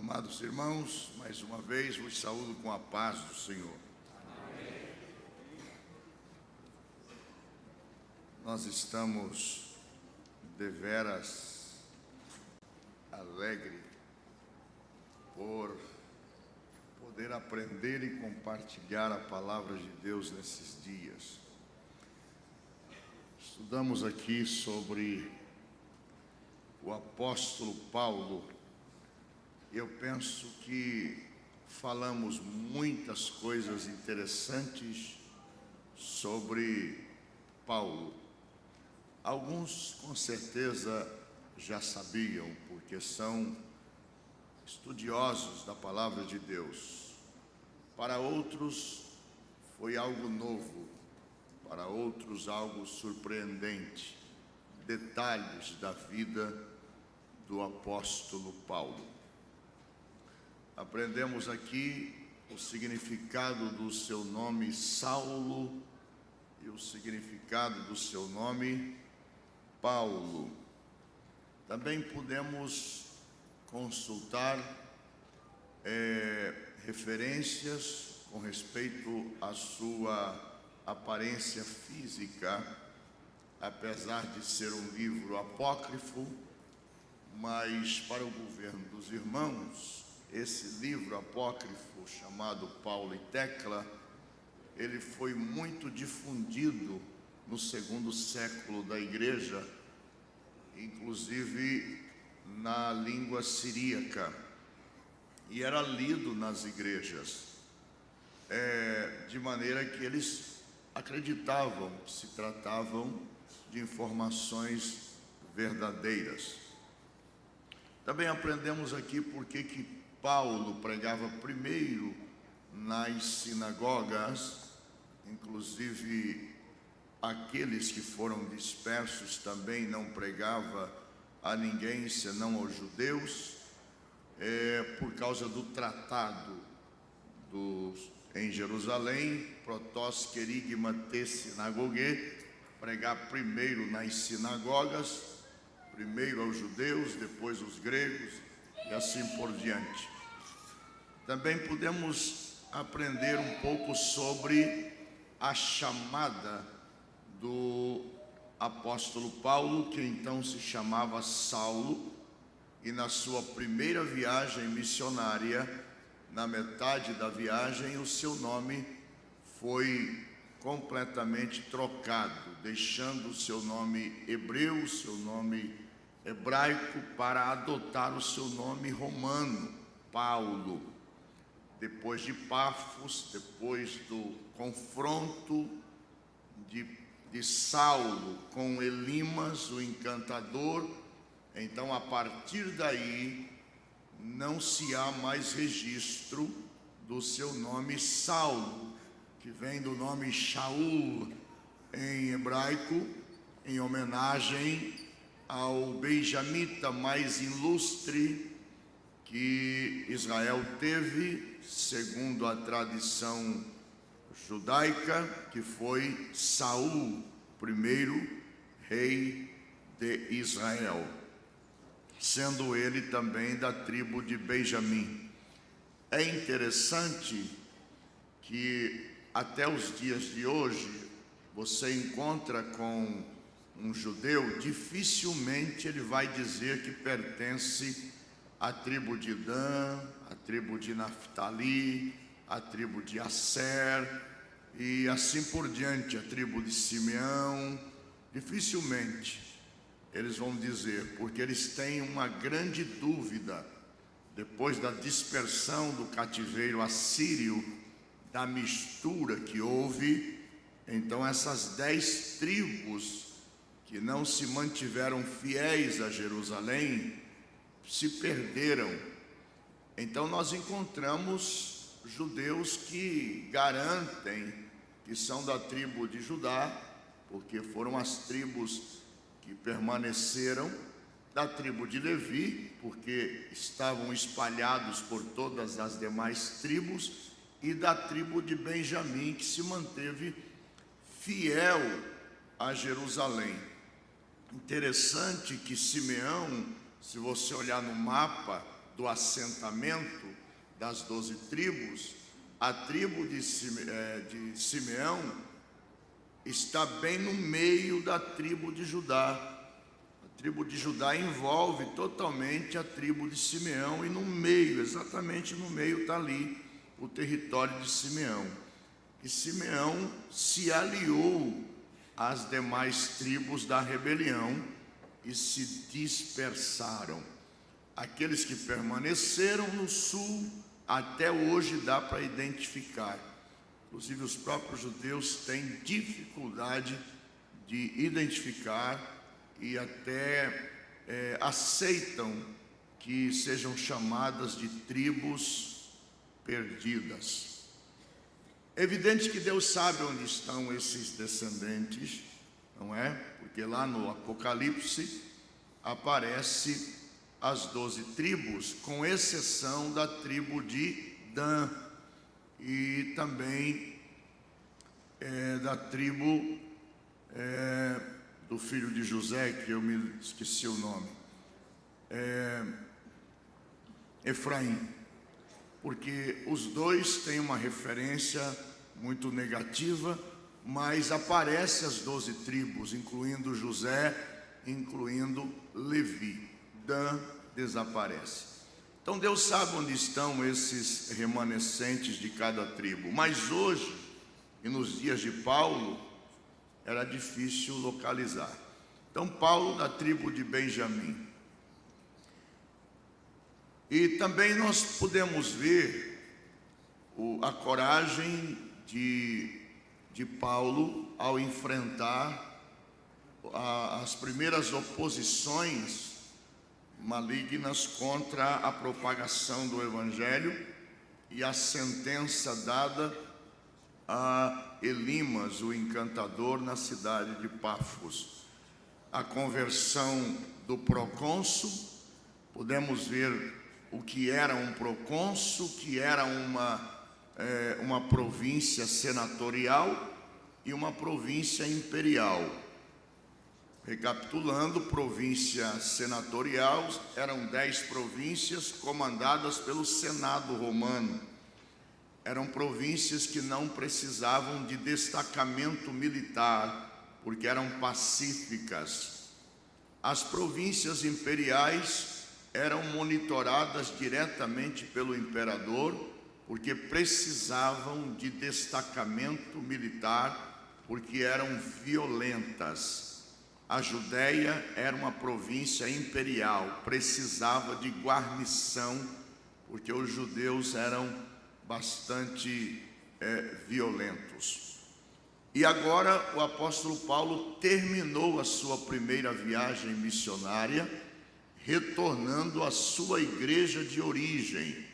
Amados irmãos, mais uma vez vos saúdo com a paz do Senhor. Amém. Nós estamos deveras alegres por poder aprender e compartilhar a palavra de Deus nesses dias. Estudamos aqui sobre o apóstolo Paulo. Eu penso que falamos muitas coisas interessantes sobre Paulo. Alguns com certeza já sabiam, porque são estudiosos da palavra de Deus. Para outros foi algo novo, para outros algo surpreendente. Detalhes da vida do apóstolo Paulo. Aprendemos aqui o significado do seu nome Saulo e o significado do seu nome Paulo. Também pudemos consultar referências com respeito à sua aparência física, apesar de ser um livro apócrifo, mas para o governo dos irmãos, esse livro apócrifo chamado Paulo e Tecla, ele foi muito difundido no segundo século da igreja, inclusive na língua siríaca, e era lido nas igrejas, de maneira que eles acreditavam que se tratavam de informações verdadeiras. Também aprendemos aqui por que Paulo pregava primeiro nas sinagogas, inclusive aqueles que foram dispersos também não pregava a ninguém senão aos judeus, por causa do tratado em Jerusalém, protós querigma te sinagogue, pregar primeiro nas sinagogas, primeiro aos judeus, depois aos gregos e assim por diante. Também podemos aprender um pouco sobre a chamada do apóstolo Paulo, que então se chamava Saulo, e na sua primeira viagem missionária, na metade da viagem, o seu nome foi completamente trocado, deixando o seu nome hebreu, o seu nome hebraico, para adotar o seu nome romano, Paulo. Depois de Pafos, depois do confronto de Saulo com Elimas, o encantador, então a partir daí não se há mais registro do seu nome Saulo, que vem do nome Shaul em hebraico, em homenagem ao benjamita mais ilustre que Israel teve, segundo a tradição judaica, que foi Saul, primeiro rei de Israel, sendo ele também da tribo de Benjamim. É interessante que até os dias de hoje você encontra com um judeu, dificilmente ele vai dizer que pertence à tribo de Dan, à tribo de Naftali, à tribo de Asser e assim por diante, a tribo de Simeão. Dificilmente eles vão dizer, porque eles têm uma grande dúvida, depois da dispersão do cativeiro assírio, da mistura que houve. Então essas 10 tribos que não se mantiveram fiéis a Jerusalém se perderam. Então nós encontramos judeus que garantem que são da tribo de Judá, porque foram as tribos que permaneceram, da tribo de Levi, porque estavam espalhados por todas as demais tribos, e da tribo de Benjamim, que se manteve fiel a Jerusalém. Interessante que Simeão, se você olhar no mapa, do assentamento das 12 tribos, a tribo de Simeão está bem no meio da tribo de Judá. A tribo de Judá envolve totalmente a tribo de Simeão, e no meio, exatamente no meio, está ali o território de Simeão. E Simeão se aliou às demais tribos da rebelião e se dispersaram. Aqueles que permaneceram no sul, até hoje dá para identificar. Inclusive os próprios judeus têm dificuldade de identificar e até aceitam que sejam chamadas de tribos perdidas. É evidente que Deus sabe onde estão esses descendentes, não é? Porque lá no Apocalipse aparece as 12 tribos, com exceção da tribo de Dan e também da tribo do filho de José, que eu me esqueci o nome, Efraim, porque os dois têm uma referência muito negativa, mas aparece as 12 tribos, incluindo José, incluindo Levi. Dan desaparece. Então Deus sabe onde estão esses remanescentes de cada tribo, mas hoje, e nos dias de Paulo, era difícil localizar. Então Paulo, da tribo de Benjamim. E também nós podemos ver a coragem de Paulo ao enfrentar as primeiras oposições malignas contra a propagação do Evangelho e a sentença dada a Elimas, o encantador, na cidade de Pafos. A conversão do procônsul, podemos ver o que era um procônsul, que era uma província senatorial e uma província imperial. Recapitulando, província senatorial eram 10 províncias comandadas pelo Senado romano. Eram províncias que não precisavam de destacamento militar, porque eram pacíficas. As províncias imperiais eram monitoradas diretamente pelo imperador, porque precisavam de destacamento militar, porque eram violentas. A Judéia era uma província imperial, precisava de guarnição, porque os judeus eram bastante violentos. E agora o apóstolo Paulo terminou a sua primeira viagem missionária, retornando à sua igreja de origem,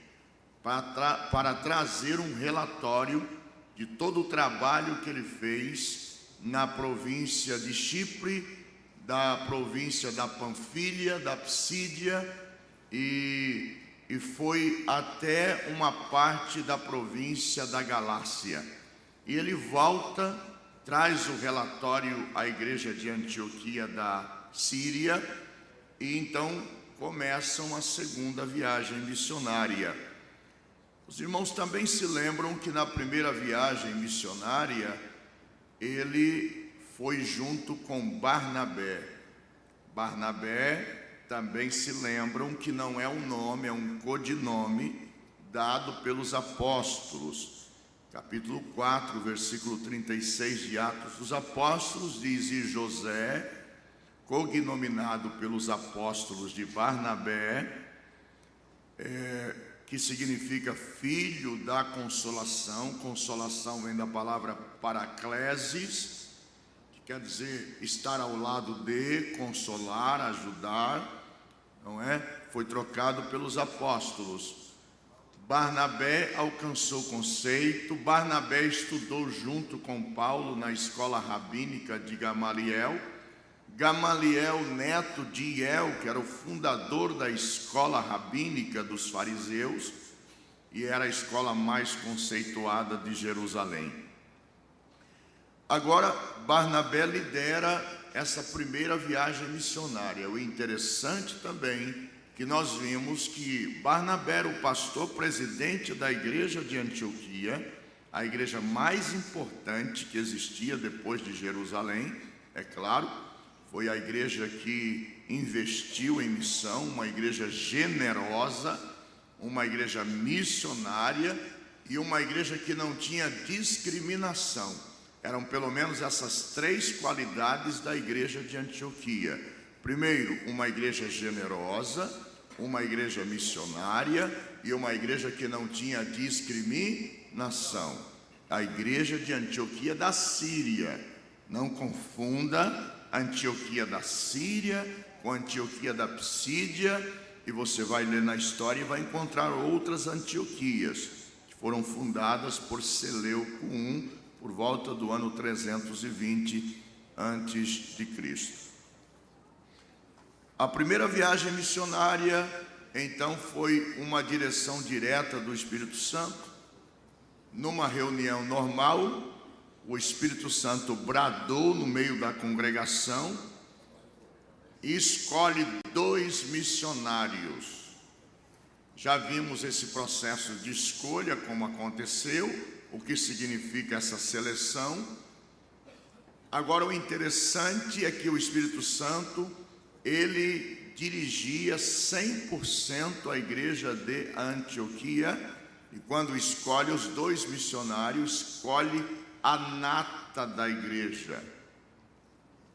para trazer um relatório de todo o trabalho que ele fez na província de Chipre, da província da Panfilha, da Psídia, e foi até uma parte da província da Galácia. E ele volta, traz o relatório à igreja de Antioquia da Síria, e então começam a segunda viagem missionária. Os irmãos também se lembram que na primeira viagem missionária, ele foi junto com Barnabé. Barnabé, também se lembram que não é um nome, é um codinome dado pelos apóstolos. Capítulo 4, versículo 36 de Atos dos Apóstolos, diz: e José, cognominado pelos apóstolos de Barnabé, que significa filho da consolação. Consolação vem da palavra paraclesis, que quer dizer estar ao lado de, consolar, ajudar, não é? Foi trocado pelos apóstolos. Barnabé alcançou o conceito. Barnabé estudou junto com Paulo na escola rabínica de Gamaliel. Gamaliel, neto de Iel, que era o fundador da escola rabínica dos fariseus, e era a escola mais conceituada de Jerusalém. Agora, Barnabé lidera essa primeira viagem missionária. O interessante também que nós vimos que Barnabé era o pastor presidente da igreja de Antioquia, a igreja mais importante que existia depois de Jerusalém, é claro. Foi a igreja que investiu em missão, uma igreja generosa, uma igreja missionária e uma igreja que não tinha discriminação. Eram pelo menos essas três qualidades da igreja de Antioquia. Primeiro, uma igreja generosa, uma igreja missionária e uma igreja que não tinha discriminação. A igreja de Antioquia da Síria. Não confunda Antioquia da Síria com Antioquia da Psídia, e você vai ler na história e vai encontrar outras Antioquias que foram fundadas por Seleuco I por volta do ano 320 a.C. A primeira viagem missionária, então, foi uma direção direta do Espírito Santo. Numa reunião normal, o Espírito Santo bradou no meio da congregação e escolhe 2 missionários. Já vimos esse processo de escolha, como aconteceu, o que significa essa seleção. Agora, o interessante é que o Espírito Santo, ele dirigia 100% a igreja de Antioquia, e quando escolhe os 2 missionários, escolhe a nata da igreja,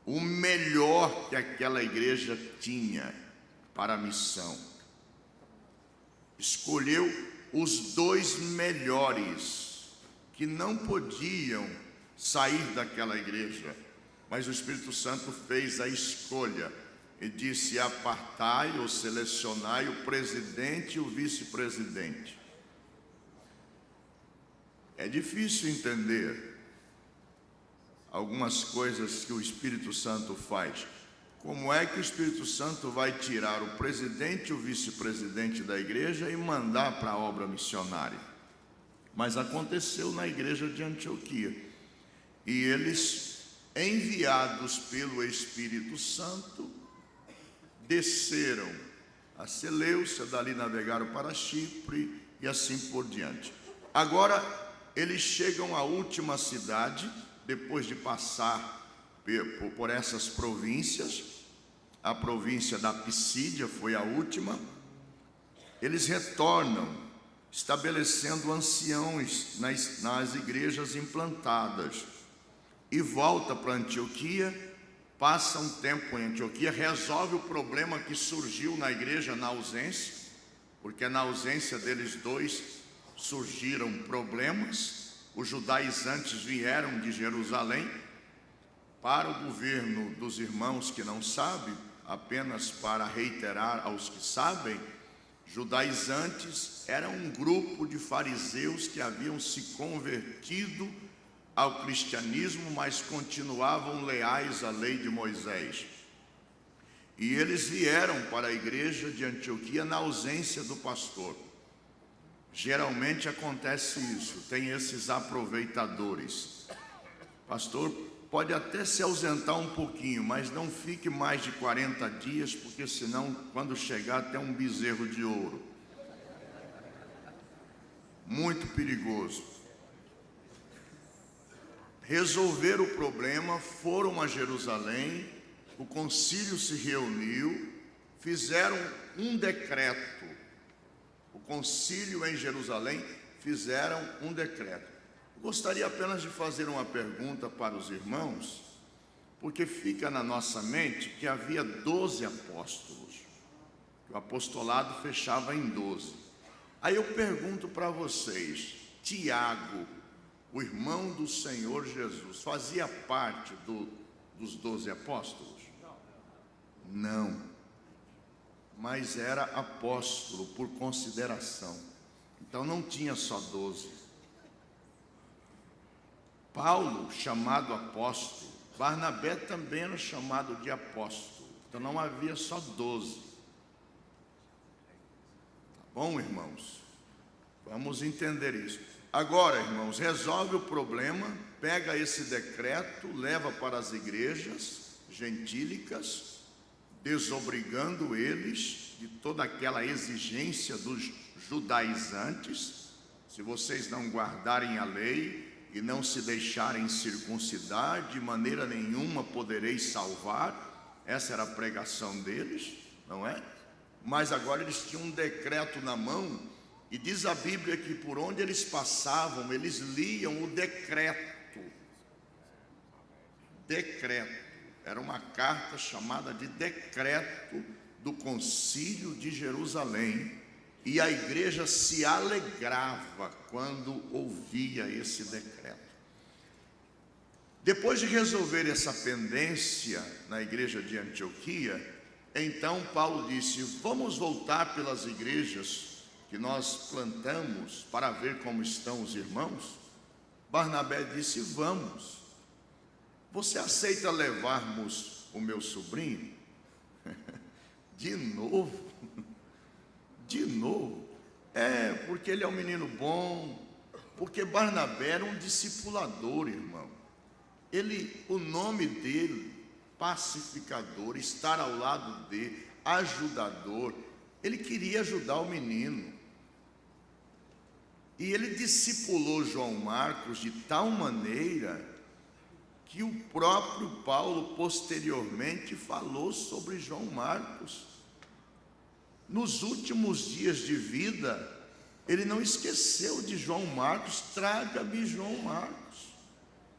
o melhor que aquela igreja tinha para a missão. Escolheu os 2 melhores, que não podiam sair daquela igreja, mas o Espírito Santo fez a escolha e disse: apartai ou selecionai o presidente e o vice-presidente. É difícil entender algumas coisas que o Espírito Santo faz. Como é que o Espírito Santo vai tirar o presidente e o vice-presidente da igreja e mandar para a obra missionária? Mas aconteceu na igreja de Antioquia. E eles, enviados pelo Espírito Santo, desceram a Seleucia, dali navegaram para Chipre e assim por diante. Agora, eles chegam à última cidade, depois de passar por essas províncias. A província da Psídia foi a última. Eles retornam, estabelecendo anciões nas igrejas implantadas, e volta para Antioquia. Passa um tempo em Antioquia, resolve o problema que surgiu na igreja na ausência, porque na ausência deles 2 surgiram problemas. Os judaizantes vieram de Jerusalém. Para o governo dos irmãos que não sabem, apenas para reiterar aos que sabem, judaizantes eram um grupo de fariseus que haviam se convertido ao cristianismo, mas continuavam leais à lei de Moisés. E eles vieram para a igreja de Antioquia na ausência do pastor. Geralmente acontece isso, tem esses aproveitadores. Pastor pode até se ausentar um pouquinho, mas não fique mais de 40 dias, porque senão, quando chegar, tem um bezerro de ouro. Muito perigoso. Resolveram o problema, foram a Jerusalém, o concílio se reuniu, fizeram um decreto. O concílio em Jerusalém fizeram um decreto. Gostaria apenas de fazer uma pergunta para os irmãos, porque fica na nossa mente que havia 12 apóstolos. O apostolado fechava em 12. Aí eu pergunto para vocês: Tiago, o irmão do Senhor Jesus, fazia parte dos 12 apóstolos? Não. Mas era apóstolo por consideração. Então não tinha só 12. Paulo, chamado apóstolo, Barnabé também era chamado de apóstolo. Então não havia só 12. Tá bom, irmãos? Vamos entender isso. Agora, irmãos, resolve o problema, pega esse decreto, leva para as igrejas gentílicas, desobrigando eles de toda aquela exigência dos judaizantes. Se vocês não guardarem a lei e não se deixarem circuncidar, de maneira nenhuma podereis salvar. Essa era a pregação deles, não é? Mas agora eles tinham um decreto na mão, e diz a Bíblia que por onde eles passavam, eles liam o decreto. Decreto. Era uma carta chamada de decreto do Concílio de Jerusalém, e a igreja se alegrava quando ouvia esse decreto. Depois de resolver essa pendência na igreja de Antioquia, então Paulo disse: vamos voltar pelas igrejas que nós plantamos para ver como estão os irmãos. Barnabé disse: vamos. Você aceita levarmos o meu sobrinho? De novo? De novo? Porque ele é um menino bom, porque Barnabé era um discipulador, irmão. O nome dele, pacificador, estar ao lado dele, ajudador, ele queria ajudar o menino. E ele discipulou João Marcos de tal maneira que o próprio Paulo posteriormente falou sobre João Marcos. Nos últimos dias de vida, ele não esqueceu de João Marcos. Traga-me João Marcos,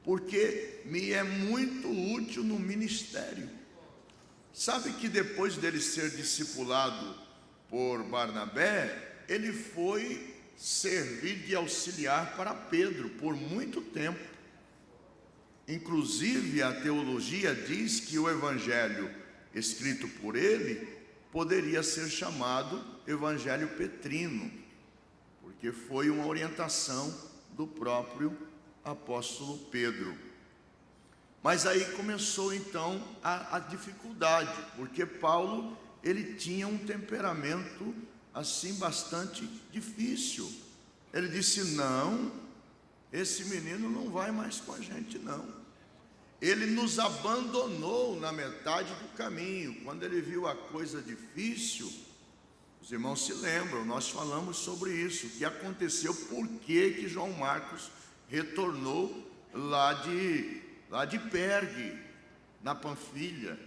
porque me é muito útil no ministério. Sabe que depois dele ser discipulado por Barnabé, ele foi servir de auxiliar para Pedro por muito tempo. Inclusive a teologia diz que o evangelho escrito por ele poderia ser chamado evangelho petrino, porque foi uma orientação do próprio apóstolo Pedro. Mas aí começou então a dificuldade, porque Paulo, ele tinha um temperamento assim bastante difícil. Ele disse: não, esse menino não vai mais com a gente não. Ele nos abandonou na metade do caminho. Quando ele viu a coisa difícil, os irmãos se lembram, nós falamos sobre isso, o que aconteceu, por que João Marcos retornou lá de Pergue, na Panfilha,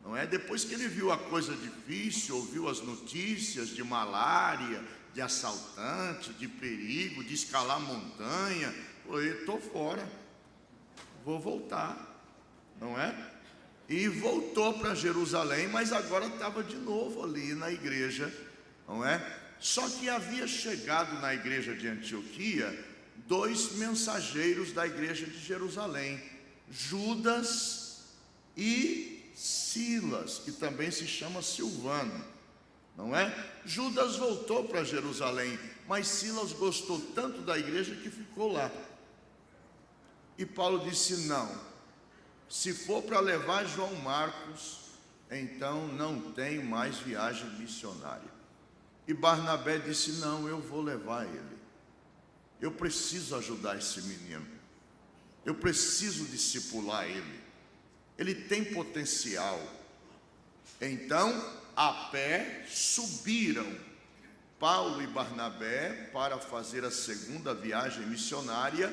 não é? Depois que ele viu a coisa difícil, ouviu as notícias de malária, de assaltante, de perigo, de escalar montanha, falou: estou fora, vou voltar, não é? E voltou para Jerusalém, mas agora estava de novo ali na igreja, não é? Só que havia chegado na igreja de Antioquia 2 mensageiros da igreja de Jerusalém, Judas e Silas, que também se chama Silvano, não é? Judas voltou para Jerusalém, mas Silas gostou tanto da igreja que ficou lá. E Paulo disse: não, se for para levar João Marcos, então não tem mais viagem missionária. E Barnabé disse: não, eu vou levar ele. Eu preciso ajudar esse menino. Eu preciso discipular ele. Ele tem potencial. Então, a pé subiram Paulo e Barnabé para fazer a segunda viagem missionária.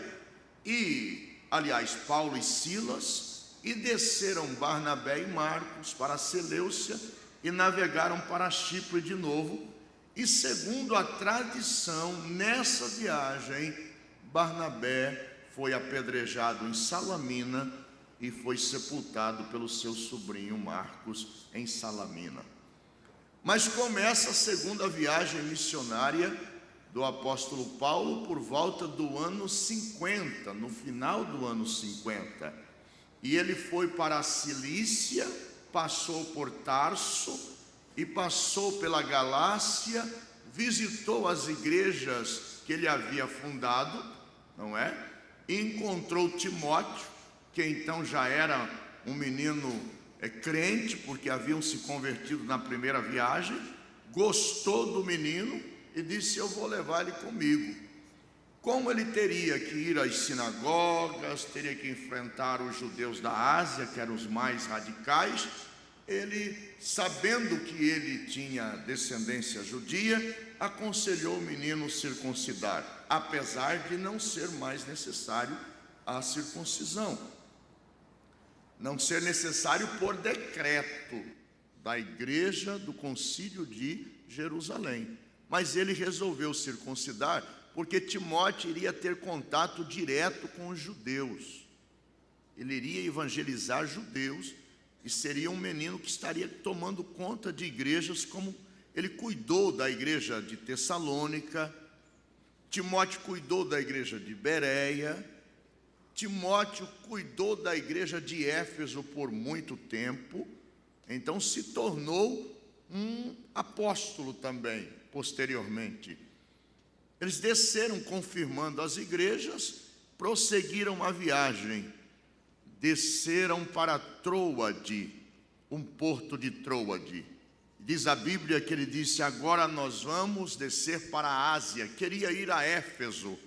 Paulo e Silas, e desceram Barnabé e Marcos para Seleucia e navegaram para Chipre de novo. E segundo a tradição, nessa viagem, Barnabé foi apedrejado em Salamina e foi sepultado pelo seu sobrinho Marcos em Salamina. Mas começa a segunda viagem missionária do apóstolo Paulo por volta do ano 50, no final do ano 50. E ele foi para a Cilícia, passou por Tarso e passou pela Galácia, visitou as igrejas que ele havia fundado, não é? E encontrou Timóteo, que então já era um menino crente, porque haviam se convertido na primeira viagem, gostou do menino e disse: eu vou levar ele comigo. Como ele teria que ir às sinagogas, teria que enfrentar os judeus da Ásia, que eram os mais radicais, ele, sabendo que ele tinha descendência judia, aconselhou o menino circuncidar, apesar de não ser mais necessário a circuncisão, não ser necessário por decreto da igreja do concílio de Jerusalém. Mas ele resolveu circuncidar porque Timóteo iria ter contato direto com os judeus. Ele iria evangelizar judeus e seria um menino que estaria tomando conta de igrejas, como ele cuidou da igreja de Tessalônica. Timóteo cuidou da igreja de Bereia. Timóteo cuidou da igreja de Éfeso por muito tempo. Então se tornou um apóstolo também, posteriormente. Eles desceram confirmando as igrejas, prosseguiram a viagem, desceram para Troade, um porto de Troade. Diz a Bíblia que ele disse: agora nós vamos descer para a Ásia. Queria ir a Éfeso,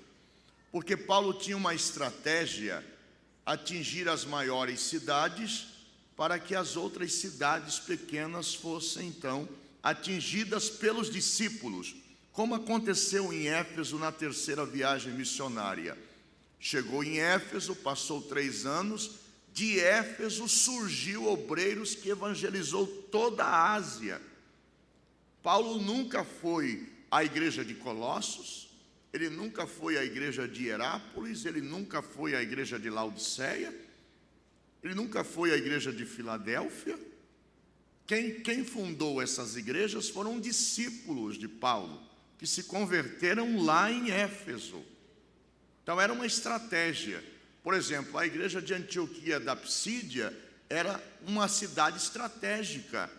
porque Paulo tinha uma estratégia: atingir as maiores cidades, para que as outras cidades pequenas fossem então atingidas pelos discípulos, como aconteceu em Éfeso na terceira viagem missionária. Chegou em Éfeso, passou 3 anos, de Éfeso surgiu obreiros que evangelizou toda a Ásia. Paulo nunca foi à igreja de Colossos, ele nunca foi à igreja de Hierápolis, ele nunca foi à igreja de Laodiceia, ele nunca foi à igreja de Filadélfia. Quem fundou essas igrejas foram discípulos de Paulo, que se converteram lá em Éfeso. Então era uma estratégia. Por exemplo, a igreja de Antioquia da Psídia era uma cidade estratégica.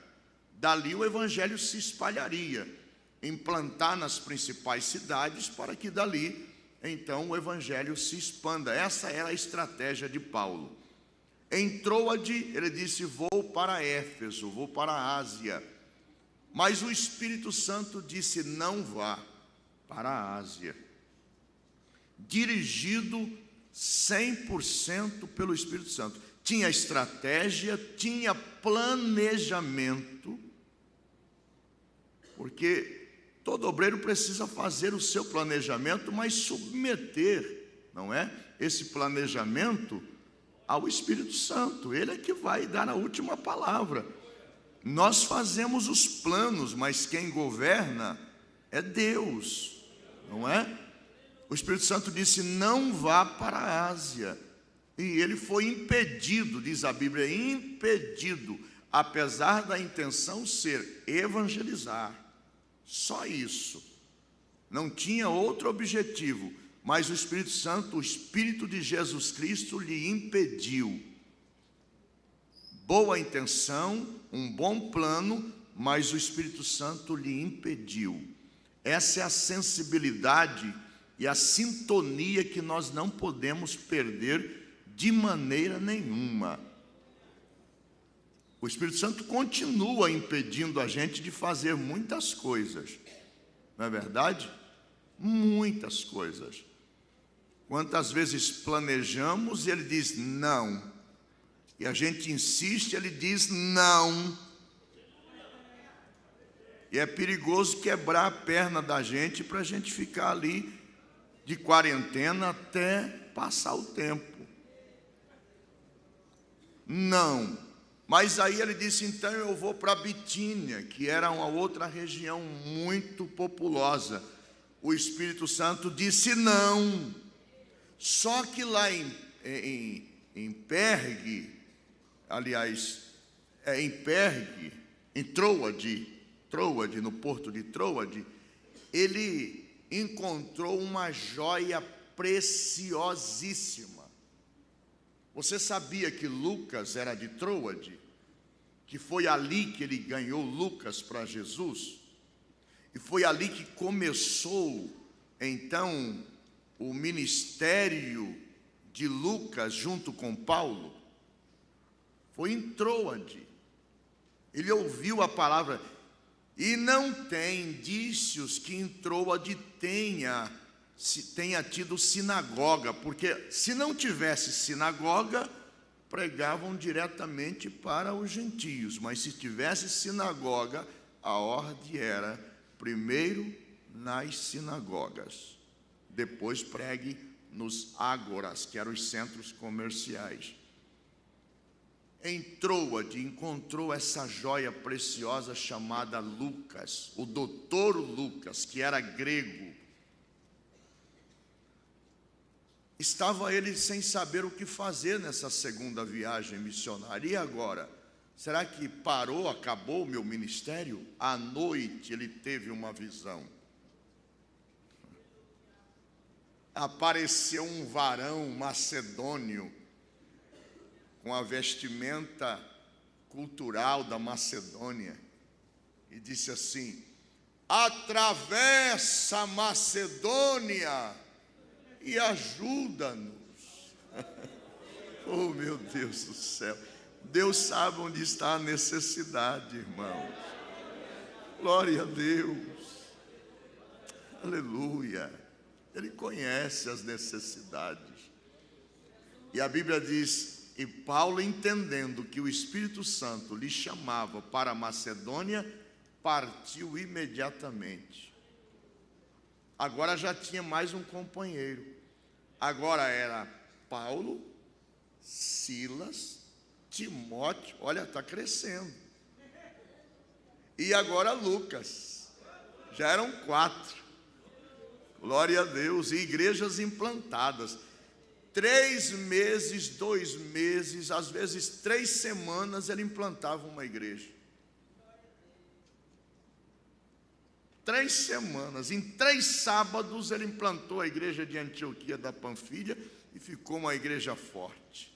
Dali o evangelho se espalharia, implantar nas principais cidades, para que dali então o evangelho se expanda. Essa era a estratégia de Paulo. Em Troade, ele disse: vou para Éfeso, vou para a Ásia. Mas o Espírito Santo disse: não vá para a Ásia. Dirigido 100% pelo Espírito Santo. Tinha estratégia, tinha planejamento, porque todo obreiro precisa fazer o seu planejamento, mas submeter, não é, esse planejamento ao Espírito Santo. Ele é que vai dar a última palavra. Nós fazemos os planos, mas quem governa é Deus, não é? O Espírito Santo disse: não vá para a Ásia. E ele foi impedido, diz a Bíblia, impedido, apesar da intenção ser evangelizar. Só isso. Não tinha outro objetivo. Mas o Espírito Santo, o Espírito de Jesus Cristo, lhe impediu. Boa intenção, um bom plano, mas o Espírito Santo lhe impediu. Essa é a sensibilidade e a sintonia que nós não podemos perder de maneira nenhuma. O Espírito Santo continua impedindo a gente de fazer muitas coisas, não é verdade? Muitas coisas. Quantas vezes planejamos e ele diz não, e a gente insiste, ele diz não, e é perigoso quebrar a perna da gente para a gente ficar ali de quarentena até passar o tempo. Não. Mas aí ele disse: então eu vou para Bitínia, que era uma outra região muito populosa. O Espírito Santo disse não. Só que lá em Pergue, aliás, em Pergue, em Troade, no porto de Troade, ele encontrou uma joia preciosíssima. Você sabia que Lucas era de Troade? Que foi ali que ele ganhou Lucas para Jesus? E foi ali que começou, então, o ministério de Lucas junto com Paulo? Foi em Troade. Ele ouviu a palavra. E não tem indícios que em Troade tenha tido sinagoga, porque se não tivesse sinagoga, pregavam diretamente para os gentios, mas se tivesse sinagoga, a ordem era primeiro nas sinagogas, depois pregue nos ágoras, que eram os centros comerciais. Em Troade encontrou essa joia preciosa chamada Lucas, o doutor Lucas, que era grego. Estava ele sem saber o que fazer nessa segunda viagem missionária. E agora? Será que parou, acabou o meu ministério? À noite ele teve uma visão. Apareceu um varão macedônio com a vestimenta cultural da Macedônia e disse assim: atravessa a Macedônia e ajuda-nos. Oh, meu Deus do céu. Deus sabe onde está a necessidade, irmãos. Glória a Deus. Aleluia. Ele conhece as necessidades. E a Bíblia diz: e Paulo, entendendo que o Espírito Santo lhe chamava para a Macedônia, partiu imediatamente. Agora já tinha mais um companheiro. Agora era Paulo, Silas, Timóteo, olha, está crescendo. E agora Lucas. Já eram 4. Glória a Deus. E igrejas implantadas. 3 meses, 2 meses, às vezes 3 semanas ele implantava uma igreja. 3 semanas, em 3 sábados ele implantou a igreja de Antioquia da Panfilha e ficou uma igreja forte.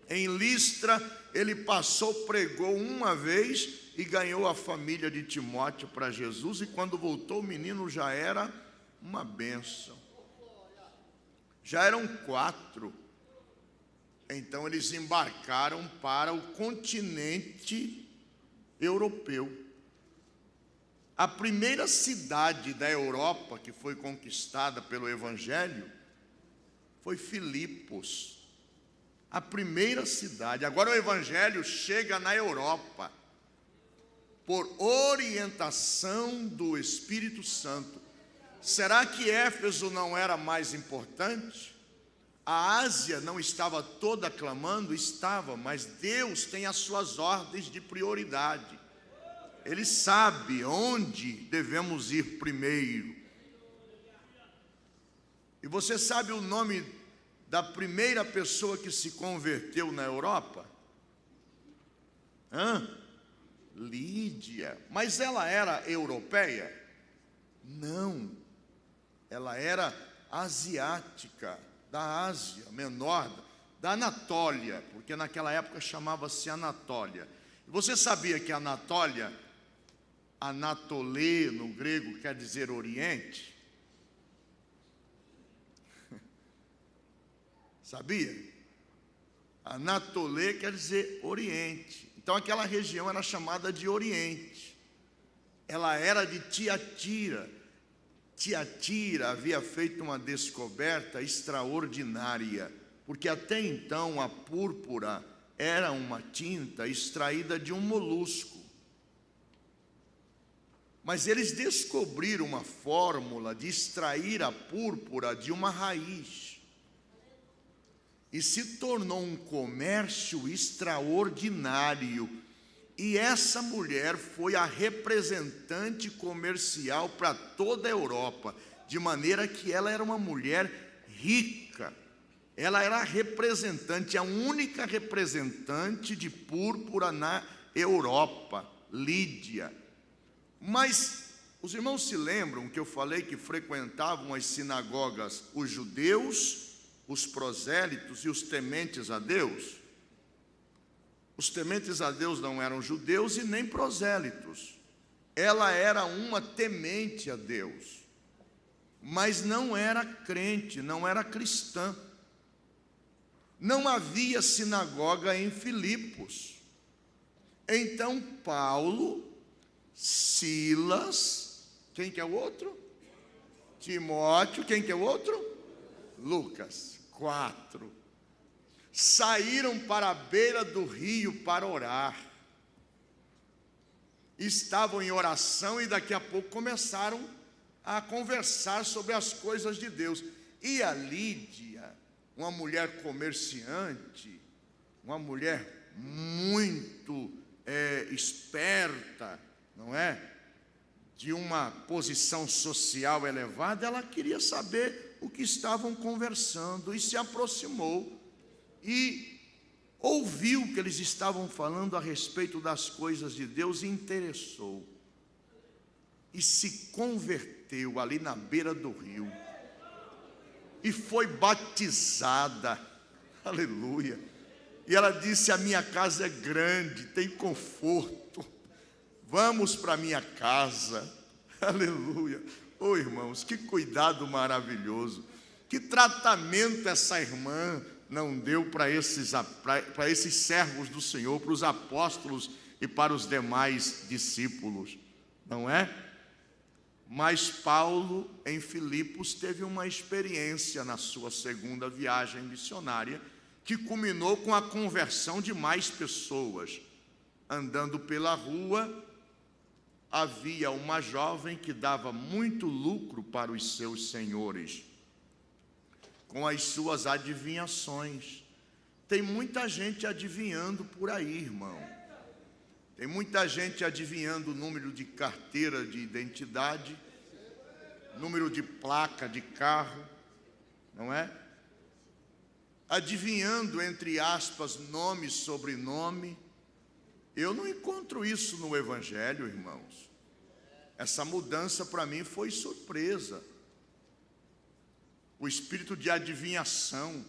Em Listra ele passou, pregou uma vez e ganhou a família de Timóteo para Jesus, e quando voltou o menino já era uma bênção. Já eram 4. Então eles embarcaram para o continente europeu. A primeira cidade da Europa que foi conquistada pelo Evangelho foi Filipos. A primeira cidade. Agora o Evangelho chega na Europa por orientação do Espírito Santo. Será que Éfeso não era mais importante? A Ásia não estava toda clamando? Estava, mas Deus tem as suas ordens de prioridade. Ele sabe onde devemos ir primeiro. E você sabe o nome da primeira pessoa que se converteu na Europa? Lídia. Mas ela era europeia? Não. Ela era asiática, da Ásia Menor, da Anatólia, porque naquela época chamava-se Anatólia. Você sabia que Anatólia, Anatolê no grego quer dizer Oriente? Sabia? Anatolê quer dizer Oriente. Então aquela região era chamada de Oriente. Ela era de Tiatira. Tiatira havia feito uma descoberta extraordinária, porque até então a púrpura era uma tinta extraída de um molusco. Mas eles descobriram uma fórmula de extrair a púrpura de uma raiz. E se tornou um comércio extraordinário. E essa mulher foi a representante comercial para toda a Europa, de maneira que ela era uma mulher rica. Ela era a representante, a única representante de púrpura na Europa, Lídia. Mas os irmãos se lembram que eu falei que frequentavam as sinagogas os judeus, os prosélitos e os tementes a Deus? Os tementes a Deus não eram judeus e nem prosélitos. Ela era uma temente a Deus, mas não era crente, não era cristã. Não havia sinagoga em Filipos. Então Paulo, Silas, quem que é o outro? Timóteo, quem que é o outro? Lucas, 4. saíram para a beira do rio para orar. Estavam em oração e daqui a pouco começaram a conversar sobre as coisas de Deus. E a Lídia, uma mulher comerciante, uma mulher muito esperta, não é? De uma posição social elevada, ela queria saber o que estavam conversando e se aproximou e ouviu o que eles estavam falando a respeito das coisas de Deus e interessou. E se converteu ali na beira do rio. E foi batizada. Aleluia. E ela disse: a minha casa é grande, tem conforto. Vamos para a minha casa. Aleluia. Oh, irmãos, que cuidado maravilhoso. Que tratamento essa irmã não deu para esses servos do Senhor, para os apóstolos e para os demais discípulos, não é? Mas Paulo, em Filipos, teve uma experiência na sua segunda viagem missionária, que culminou com a conversão de mais pessoas. Andando pela rua, havia uma jovem que dava muito lucro para os seus senhores, com as suas adivinhações. Tem muita gente adivinhando por aí, irmão. Tem muita gente adivinhando o número de carteira de identidade, número de placa de carro, não é? Adivinhando, entre aspas, nome e sobrenome. Eu não encontro isso no Evangelho, irmãos. Essa mudança para mim foi surpresa. O espírito de adivinhação.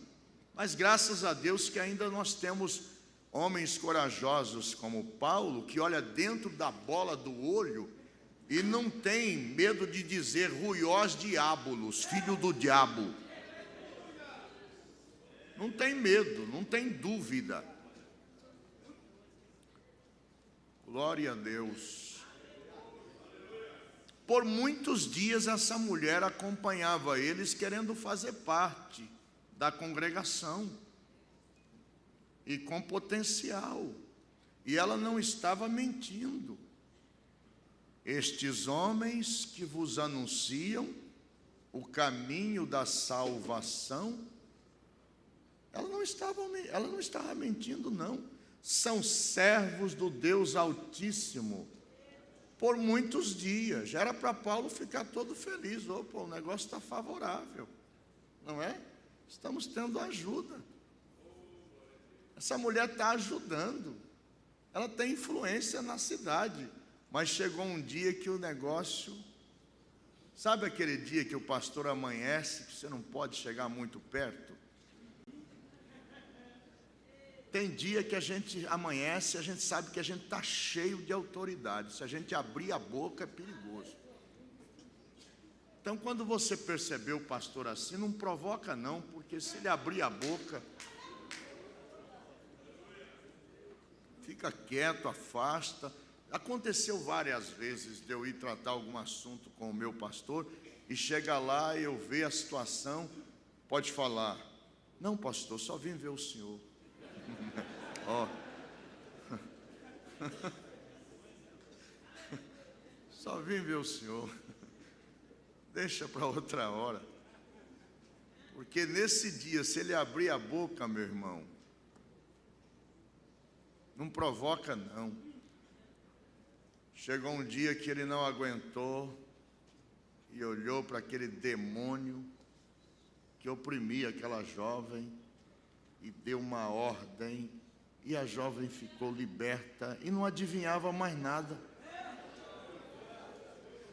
Mas graças a Deus que ainda nós temos homens corajosos como Paulo, que olha dentro da bola do olho e não tem medo de dizer ruiós diabolos, filho do diabo. Não tem medo, não tem dúvida. Glória a Deus. Por muitos dias essa mulher acompanhava eles, querendo fazer parte da congregação e com potencial. E ela não estava mentindo. Estes homens que vos anunciam o caminho da salvação, ela não estava mentindo, não. São servos do Deus Altíssimo. Por muitos dias. Já era para Paulo ficar todo feliz. Opa, o negócio está favorável, não é? Estamos tendo ajuda. Essa mulher está ajudando. Ela tem influência na cidade. Mas chegou um dia que o negócio... Sabe aquele dia que o pastor amanhece, que você não pode chegar muito perto? Tem dia que a gente amanhece, a gente sabe que a gente está cheio de autoridade. Se a gente abrir a boca é perigoso. Então, quando você perceber o pastor assim, não provoca não, porque se ele abrir a boca, fica quieto, afasta. Aconteceu várias vezes de eu ir tratar algum assunto com o meu pastor e chega lá e eu ver a situação, pode falar: não, pastor, só vim ver o senhor. Ó. Só vim ver o senhor. Deixa para outra hora. Porque nesse dia, se ele abrir a boca, meu irmão, não provoca não. Chegou um dia que ele não aguentou e olhou para aquele demônio que oprimia aquela jovem e deu uma ordem, e a jovem ficou liberta e não adivinhava mais nada.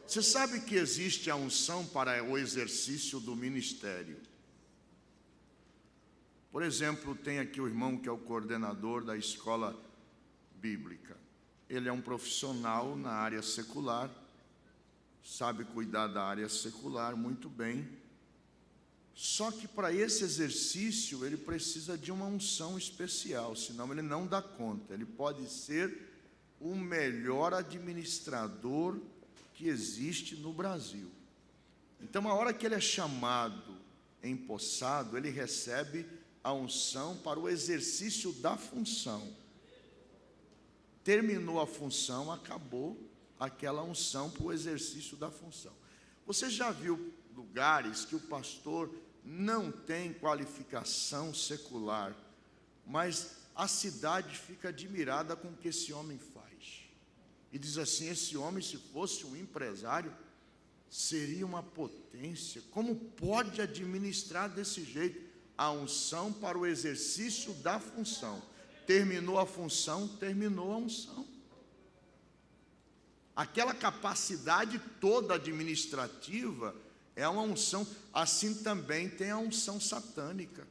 Você sabe que existe a unção para o exercício do ministério. Por exemplo, tem aqui o irmão que é o coordenador da escola bíblica. Ele é um profissional na área secular, sabe cuidar da área secular muito bem. Só que para esse exercício ele precisa de uma unção especial, senão ele não dá conta. Ele pode ser o melhor administrador que existe no Brasil. Então, a hora que ele é chamado, empossado, ele recebe a unção para o exercício da função. Terminou a função, acabou aquela unção para o exercício da função. Você já viu lugares que o pastor não tem qualificação secular, mas a cidade fica admirada com o que esse homem faz. E diz assim: esse homem, se fosse um empresário, seria uma potência. Como pode administrar desse jeito? A unção para o exercício da função. Terminou a função, terminou a unção. Aquela capacidade toda administrativa é uma unção. Assim também tem a unção satânica.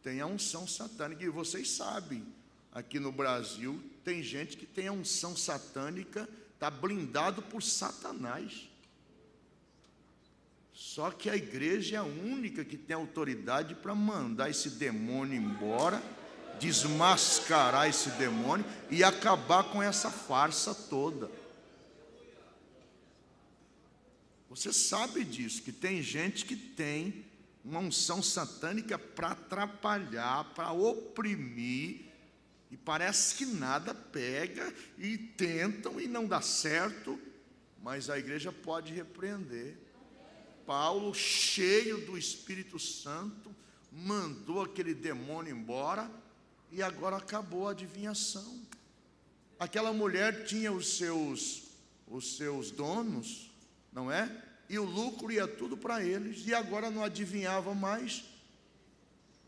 Tem a unção satânica. E vocês sabem, aqui no Brasil, tem gente que tem a unção satânica, está blindado por Satanás. Só que a igreja é a única que tem autoridade para mandar esse demônio embora, desmascarar esse demônio e acabar com essa farsa toda. Você sabe disso, que tem gente que tem uma unção satânica para atrapalhar, para oprimir, e parece que nada pega, e tentam e não dá certo, mas a igreja pode repreender. Paulo, cheio do Espírito Santo, mandou aquele demônio embora, e agora acabou a adivinhação. Aquela mulher tinha os seus donos, não é? E o lucro ia tudo para eles, e agora não adivinhava mais.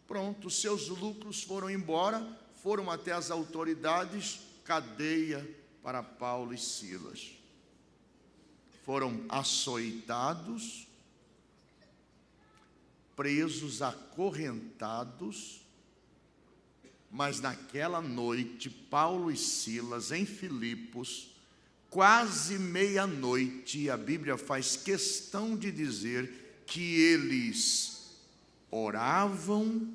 Pronto, os seus lucros foram embora, foram até as autoridades, cadeia para Paulo e Silas. Foram açoitados, presos, acorrentados, mas naquela noite, Paulo e Silas, em Filipos, quase meia-noite, a Bíblia faz questão de dizer que eles oravam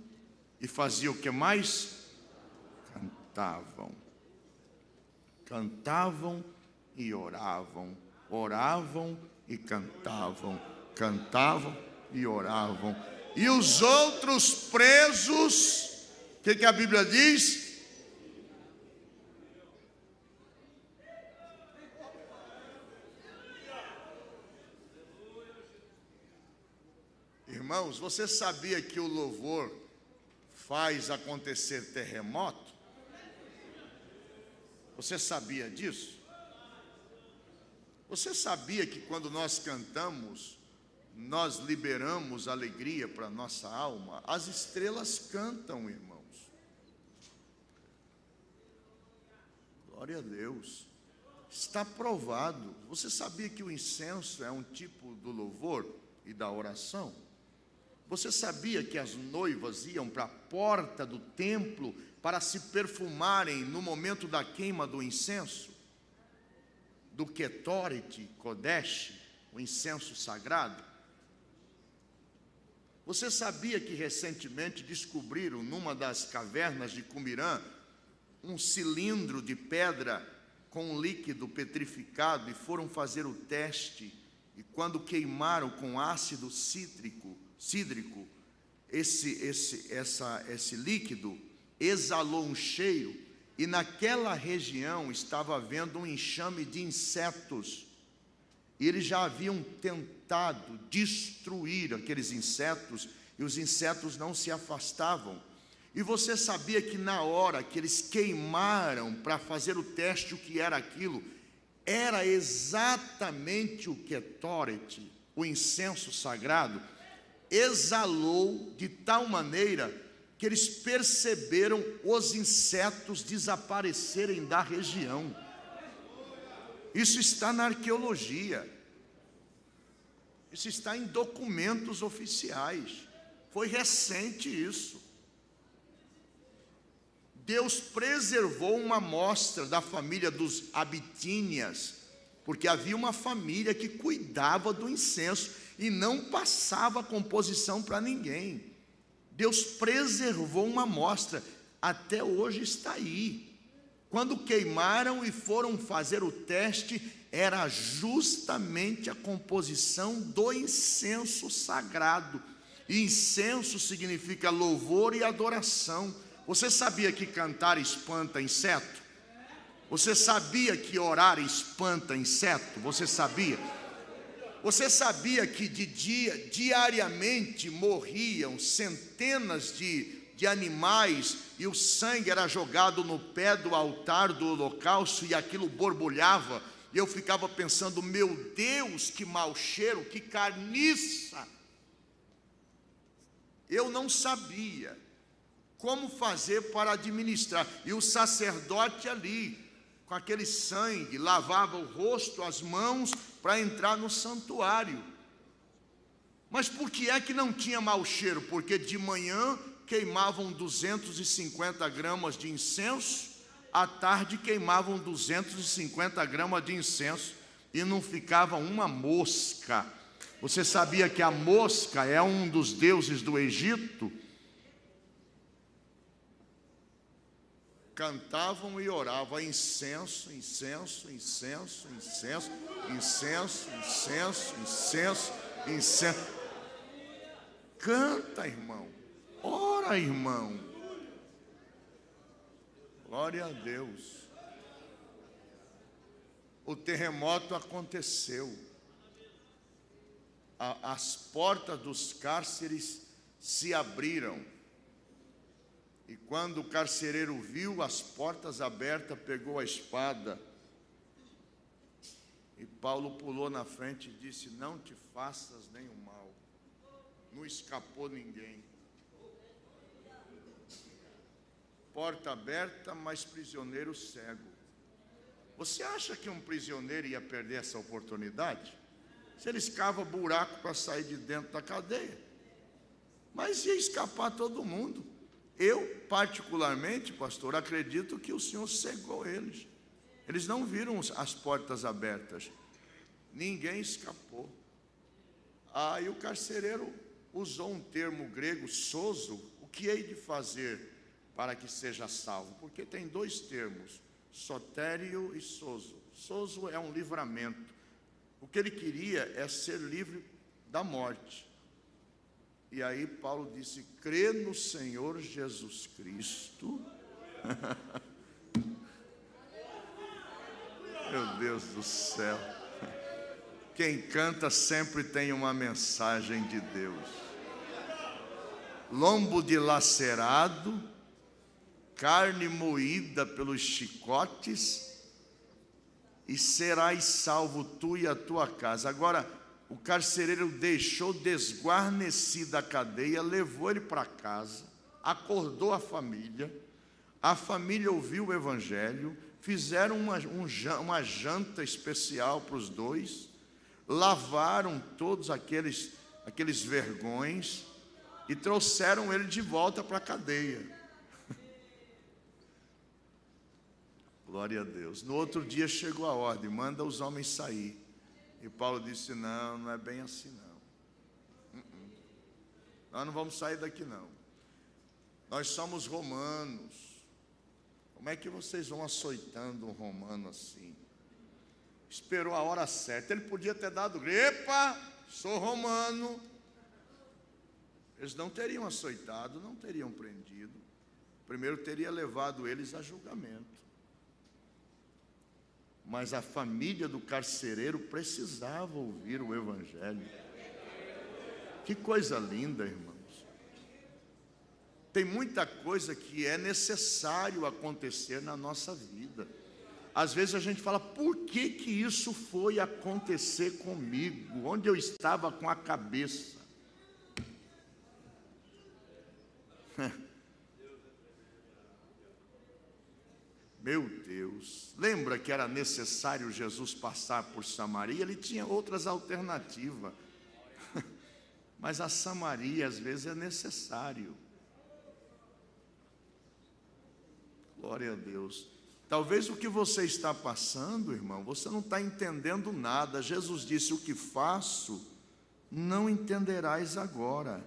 e faziam o que mais? Cantavam e oravam, oravam e cantavam, cantavam e oravam. E os outros presos, o que a Bíblia diz? Irmãos, você sabia que o louvor faz acontecer terremoto? Você sabia disso? Você sabia que quando nós cantamos, nós liberamos alegria para a nossa alma? As estrelas cantam, irmãos. Glória a Deus. Está provado. Você sabia que o incenso é um tipo do louvor e da oração? Você sabia que as noivas iam para a porta do templo para se perfumarem no momento da queima do incenso? Do Ketoret, Kodesh, o incenso sagrado? Você sabia que recentemente descobriram numa das cavernas de Qumran um cilindro de pedra com um líquido petrificado, e foram fazer o teste, e quando queimaram com ácido cítrico, esse líquido exalou um cheiro, e naquela região estava havendo um enxame de insetos, e eles já haviam tentado destruir aqueles insetos, e os insetos não se afastavam. E você sabia que na hora que eles queimaram para fazer o teste, o que era aquilo? Era exatamente o Ketoret, o incenso sagrado. Exalou de tal maneira que eles perceberam os insetos desaparecerem da região. Isso está na arqueologia. Isso está em documentos oficiais. Foi recente isso. Deus preservou uma amostra da família dos Abitínias, porque havia uma família que cuidava do incenso e não passava composição para ninguém. Deus preservou uma amostra, até hoje está aí. Quando queimaram e foram fazer o teste, era justamente a composição do incenso sagrado. E incenso significa louvor e adoração. Você sabia que cantar espanta inseto? Você sabia que orar espanta inseto? Você sabia? Você sabia que diariamente morriam centenas de animais e o sangue era jogado no pé do altar do holocausto e aquilo borbulhava? E eu ficava pensando, meu Deus, que mau cheiro, que carniça! Eu não sabia como fazer para administrar. E o sacerdote ali, com aquele sangue, lavava o rosto, as mãos, para entrar no santuário. Mas por que é que não tinha mau cheiro? Porque de manhã queimavam 250 gramas de incenso, à tarde queimavam 250 gramas de incenso, e não ficava uma mosca. Você sabia que a mosca é um dos deuses do Egito? Cantavam e oravam, incenso, incenso, incenso, incenso, incenso, incenso, incenso, incenso. Canta, irmão. Ora, irmão. Glória a Deus. O terremoto aconteceu. As portas dos cárceres se abriram. E quando o carcereiro viu as portas abertas, pegou a espada. E Paulo pulou na frente e disse: não te faças nenhum mal. Não escapou ninguém. Porta aberta, mas prisioneiro cego. Você acha que um prisioneiro ia perder essa oportunidade? Se ele escava buraco para sair de dentro da cadeia. Mas ia escapar todo mundo. Eu, particularmente, pastor, acredito que o Senhor cegou eles. Eles não viram as portas abertas. Ninguém escapou. Aí o carcereiro usou um termo grego, sozo. O que hei de fazer para que seja salvo? Porque tem dois termos, sotério e sozo. Sozo é um livramento. O que ele queria é ser livre da morte. E aí Paulo disse: crê no Senhor Jesus Cristo. Meu Deus do céu. Quem canta sempre tem uma mensagem de Deus. Lombo dilacerado, carne moída pelos chicotes, e serás salvo tu e a tua casa. Agora, o carcereiro deixou desguarnecida a cadeia, levou ele para casa, acordou a família ouviu o evangelho, fizeram uma janta especial para os dois, lavaram todos aqueles vergões e trouxeram ele de volta para a cadeia. Glória a Deus. No outro dia chegou a ordem: manda os homens sair. E Paulo disse: não é bem assim não. Nós não vamos sair daqui não. Nós somos romanos. Como é que vocês vão açoitando um romano assim? Esperou a hora certa. Ele podia ter dado: epa, sou romano. Eles não teriam açoitado, não teriam prendido. Primeiro teria levado eles a julgamento. Mas a família do carcereiro precisava ouvir o evangelho. Que coisa linda, irmãos. Tem muita coisa que é necessário acontecer na nossa vida. Às vezes a gente fala: por que isso foi acontecer comigo? Onde eu estava com a cabeça? Meu Deus, lembra que era necessário Jesus passar por Samaria? Ele tinha outras alternativas. Mas a Samaria às vezes é necessário. Glória a Deus. Talvez o que você está passando, irmão, você não está entendendo nada. Jesus disse: o que faço, não entenderás agora,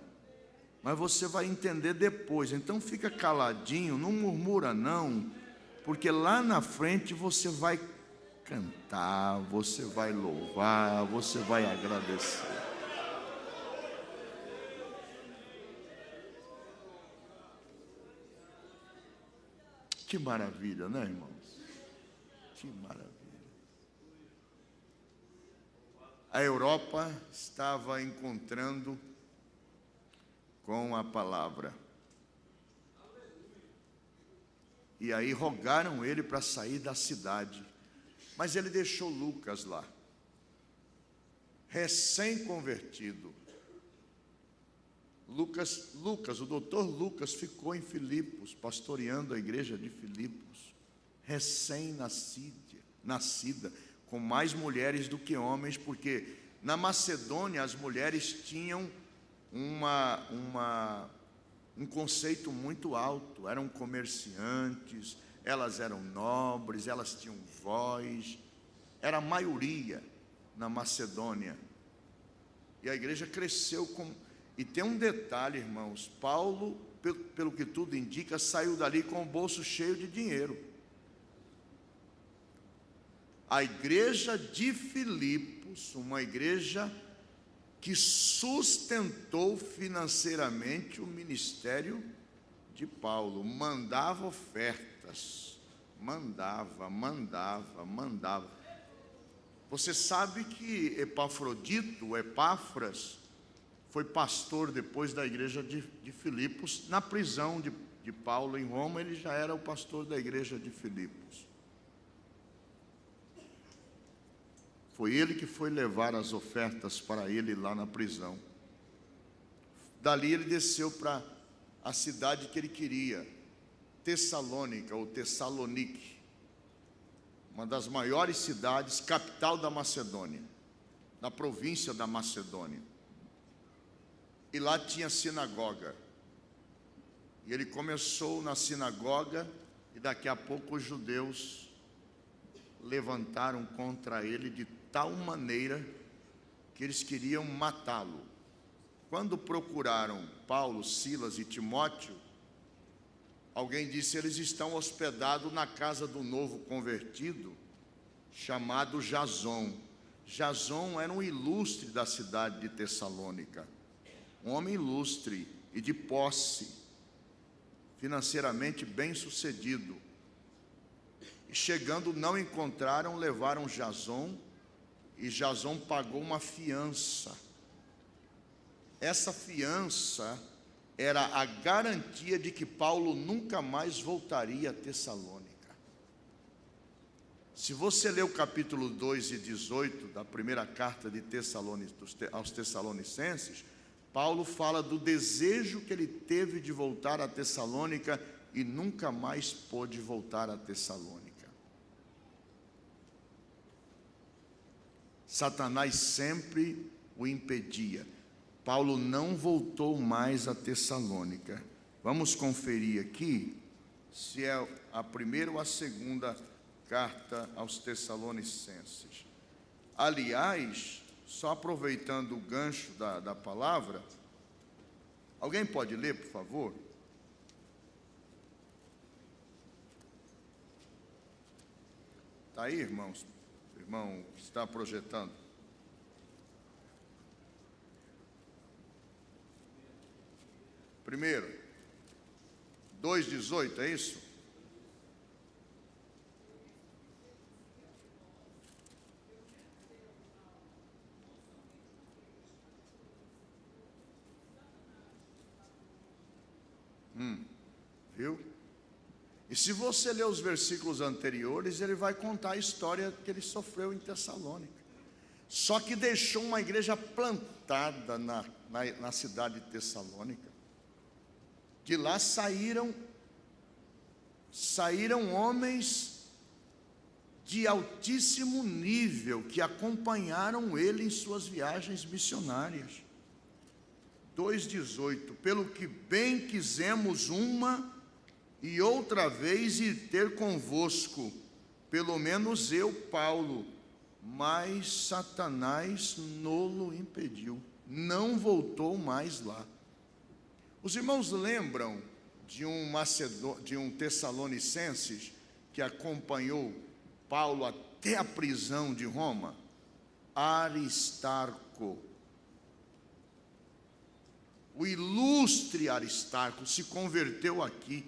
mas você vai entender depois. Então fica caladinho, não murmura não, porque lá na frente você vai cantar, você vai louvar, você vai agradecer. Que maravilha, né, irmãos? Que maravilha. A Europa estava encontrando com a palavra. E aí rogaram ele para sair da cidade. Mas ele deixou Lucas lá, recém-convertido. O doutor Lucas ficou em Filipos, pastoreando a igreja de Filipos, recém-nascida, com mais mulheres do que homens, porque na Macedônia as mulheres tinham um conceito muito alto, eram comerciantes, elas eram nobres, elas tinham voz, era a maioria na Macedônia. E a igreja cresceu com... E tem um detalhe, irmãos, Paulo, pelo que tudo indica, saiu dali com o bolso cheio de dinheiro. A igreja de Filipos, uma igreja que sustentou financeiramente o ministério de Paulo, mandava ofertas, mandava. Você sabe que Epáfras, foi pastor depois da igreja de Filipos, na prisão de Paulo em Roma, ele já era o pastor da igreja de Filipos. Foi ele que foi levar as ofertas para ele lá na prisão. Dali ele desceu para a cidade que ele queria, Tessalônica ou Tessalonique, uma das maiores cidades, capital da Macedônia, na província da Macedônia. E lá tinha sinagoga. E ele começou na sinagoga e daqui a pouco os judeus levantaram contra ele de tal maneira que eles queriam matá-lo. Quando procuraram Paulo, Silas e Timóteo, alguém disse: eles estão hospedados na casa do novo convertido, chamado Jason. Jason era um ilustre da cidade de Tessalônica, um homem ilustre e de posse, financeiramente bem sucedido. E chegando, não encontraram, levaram Jason, e Jason pagou uma fiança. Essa fiança era a garantia de que Paulo nunca mais voltaria a Tessalônica. Se você ler o capítulo 2 e 18 da primeira carta de aos Tessalonicenses, Paulo fala do desejo que ele teve de voltar a Tessalônica e nunca mais pôde voltar a Tessalônica. Satanás sempre o impedia. Paulo não voltou mais a Tessalônica. Vamos conferir aqui se é a primeira ou a segunda carta aos Tessalonicenses. Aliás, só aproveitando o gancho da palavra, alguém pode ler, por favor? Está aí, irmãos? Irmão que está projetando. Primeiro, 2,18, é isso? Viu? E se você ler os versículos anteriores, ele vai contar a história que ele sofreu em Tessalônica. Só que deixou uma igreja plantada na cidade de Tessalônica. De lá saíram homens de altíssimo nível que acompanharam ele em suas viagens missionárias. 2,18, pelo que bem quisemos uma e outra vez ir ter convosco, pelo menos eu, Paulo, mas Satanás nolo impediu, não voltou mais lá. Os irmãos lembram de um Tessalonicenses que acompanhou Paulo até a prisão de Roma? Aristarco. O ilustre Aristarco se converteu aqui.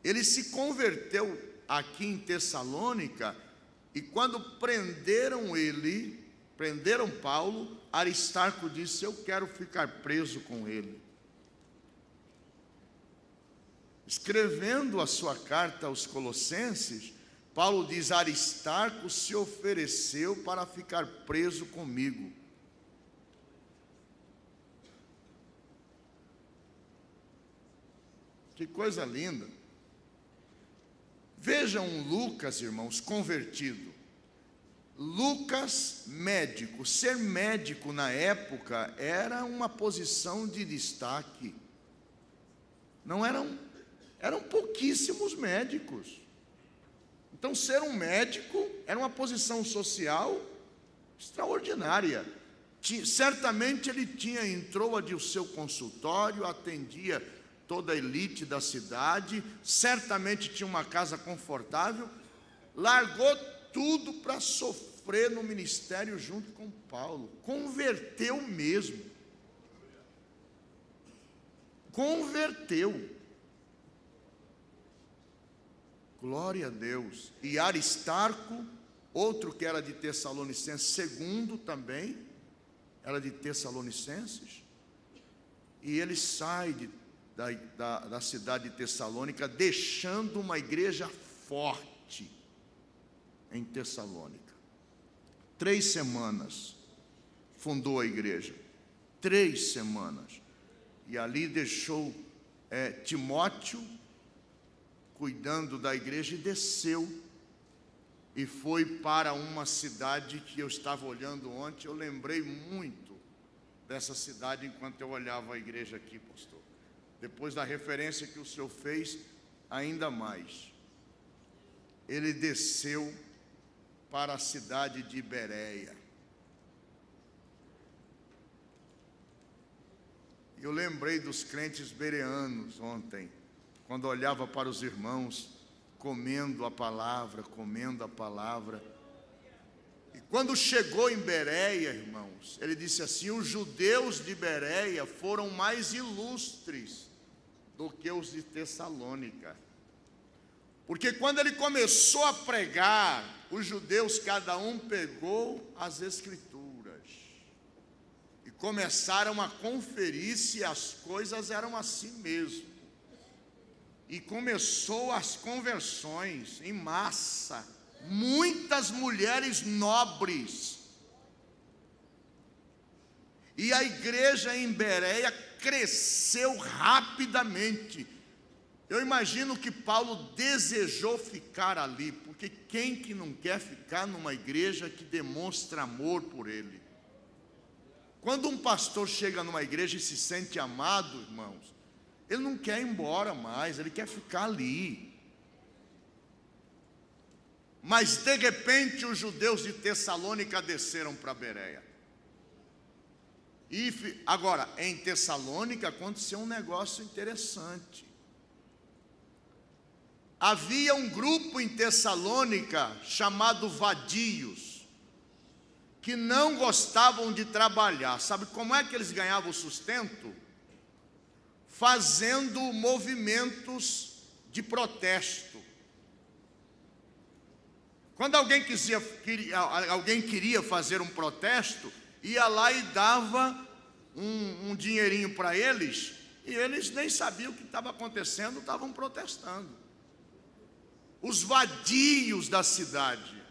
ele se converteu aqui em Tessalônica, e quando prenderam Paulo, Aristarco disse: eu quero ficar preso com ele. Escrevendo a sua carta aos Colossenses, Paulo diz: Aristarco se ofereceu para ficar preso comigo. Que coisa linda. Vejam Lucas, irmãos, convertido. Lucas, médico. Ser médico na época era uma posição de destaque. Não eram pouquíssimos médicos. Então, ser um médico era uma posição social extraordinária. Certamente ele entrou de o seu consultório, atendia toda a elite da cidade, certamente tinha uma casa confortável, largou tudo para sofrer no ministério junto com Paulo. Converteu mesmo. Converteu. Glória a Deus. E Aristarco, outro que era de Tessalonicenses, segundo também, era de Tessalonicenses, e ele sai da cidade de Tessalônica, deixando uma igreja forte em Tessalônica. 3 semanas fundou a igreja, 3 semanas, e ali deixou Timóteo cuidando da igreja, e desceu e foi para uma cidade que eu estava olhando ontem. Eu lembrei muito dessa cidade enquanto eu olhava a igreja aqui, pastor. Depois da referência que o senhor fez, ainda mais. Ele desceu para a cidade de Bereia. Eu lembrei dos crentes bereanos ontem, quando olhava para os irmãos comendo a palavra. E quando chegou em Bereia, irmãos, ele disse assim: os judeus de Bereia foram mais ilustres do que os de Tessalônica. Porque quando ele começou a pregar, os judeus, cada um pegou as escrituras e começaram a conferir se as coisas eram assim mesmo. E começou as conversões em massa. Muitas mulheres nobres. E a igreja em Bereia cresceu rapidamente. Eu imagino que Paulo desejou ficar ali, porque quem que não quer ficar numa igreja que demonstra amor por ele? Quando um pastor chega numa igreja e se sente amado, irmãos, ele não quer ir embora mais, ele quer ficar ali. Mas de repente os judeus de Tessalônica desceram para Bereia. E agora, em Tessalônica aconteceu um negócio interessante. Havia um grupo em Tessalônica chamado vadios, que não gostavam de trabalhar. Sabe como é que eles ganhavam o sustento? Fazendo movimentos de protesto. Quando alguém queria fazer um protesto, ia lá e dava um dinheirinho para eles, e eles nem sabiam o que estava acontecendo, estavam protestando. Os vadios da cidade.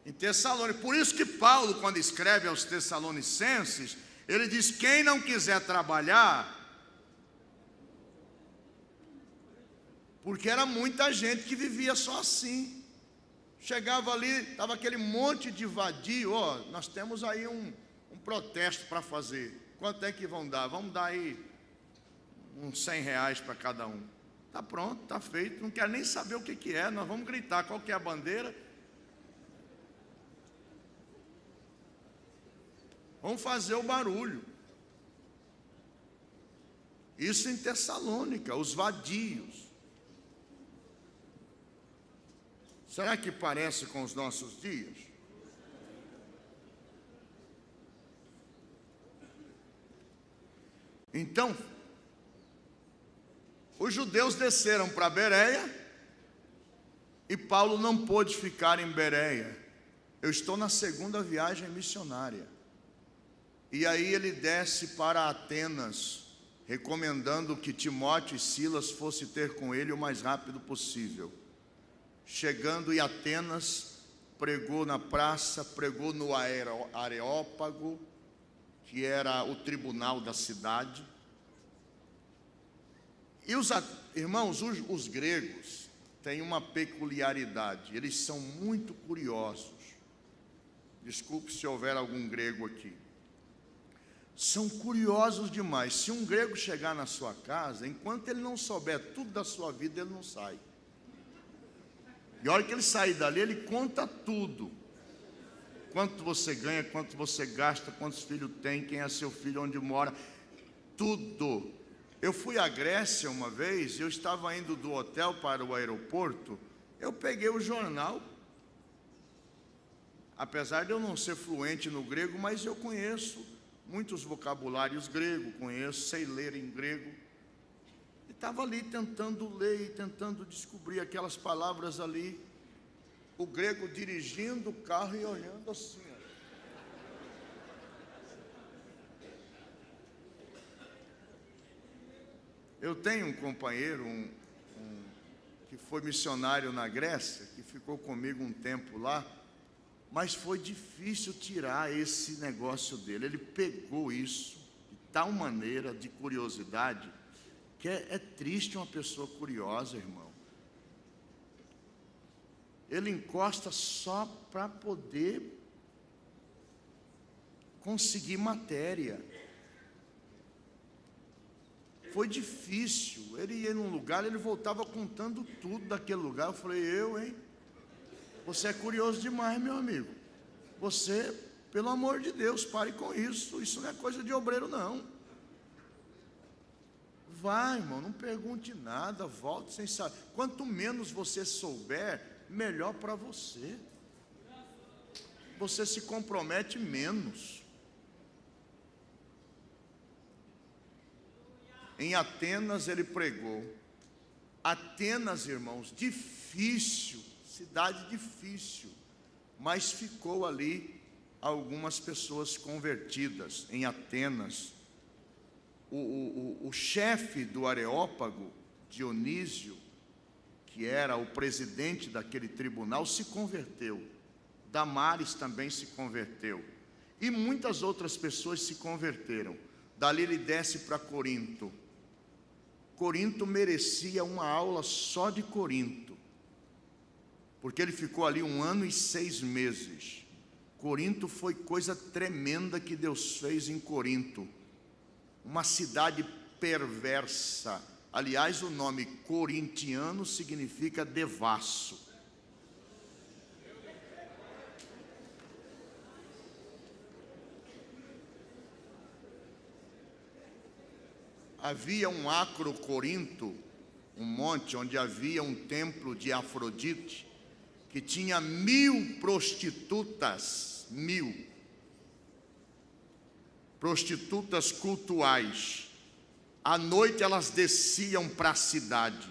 Em Tessalônica. Por isso que Paulo, quando escreve aos Tessalonicenses, ele diz: quem não quiser trabalhar, porque era muita gente que vivia só assim. Chegava ali, estava aquele monte de vadio. Nós temos aí um protesto para fazer. Quanto é que vão dar? Vamos dar aí uns R$100 para cada um. Está pronto, está feito. Não quero nem saber o que é. Nós vamos gritar qual que é a bandeira. Vamos fazer o barulho. Isso em Tessalônica, os vadios. Será que parece com os nossos dias? Então, os judeus desceram para Bereia e Paulo não pôde ficar em Bereia. Eu estou na segunda viagem missionária. E aí ele desce para Atenas, recomendando que Timóteo e Silas fossem ter com ele o mais rápido possível. Chegando em Atenas, pregou na praça, pregou no Areópago, que era o tribunal da cidade. E irmãos, os gregos têm uma peculiaridade, eles são muito curiosos. Desculpe se houver algum grego aqui. São curiosos demais. Se um grego chegar na sua casa, enquanto ele não souber tudo da sua vida, ele não sai. E a hora que ele sair dali, ele conta tudo. Quanto você ganha, quanto você gasta, quantos filhos tem, quem é seu filho, onde mora, tudo. Eu fui à Grécia uma vez, eu estava indo do hotel para o aeroporto, eu peguei o jornal, apesar de eu não ser fluente no grego, mas eu conheço muitos vocabulários gregos, sei ler em grego. E estava ali tentando ler e tentando descobrir aquelas palavras ali. O grego dirigindo o carro e olhando assim. Eu tenho um companheiro que foi missionário na Grécia, que ficou comigo um tempo lá, mas foi difícil tirar esse negócio dele. Ele pegou isso de tal maneira de curiosidade, que é triste uma pessoa curiosa, irmão. Ele encosta só para poder conseguir matéria. Foi difícil. Ele ia num lugar, ele voltava contando tudo daquele lugar. Eu falei, hein? Você é curioso demais, meu amigo. Você, pelo amor de Deus, pare com isso. Isso não é coisa de obreiro, não. Vai, irmão, não pergunte nada, volte sem saber. Quanto menos você souber, melhor para você. Você se compromete menos. Em Atenas ele pregou. Atenas, irmãos, difícil, cidade difícil, mas ficou ali algumas pessoas convertidas em Atenas. O chefe do Areópago, Dionísio, que era o presidente daquele tribunal, se converteu. Damares também se converteu. E muitas outras pessoas se converteram. Dali ele desce para Corinto. Corinto merecia uma aula só de Corinto, porque ele ficou ali 1 ano e 6 meses. Corinto foi coisa tremenda que Deus fez em Corinto. Uma cidade perversa. Aliás, o nome corintiano significa devasso. Havia um Acro Corinto, um monte onde havia um templo de Afrodite, que tinha 1000 prostitutas, 1000 prostitutas cultuais. À noite elas desciam para a cidade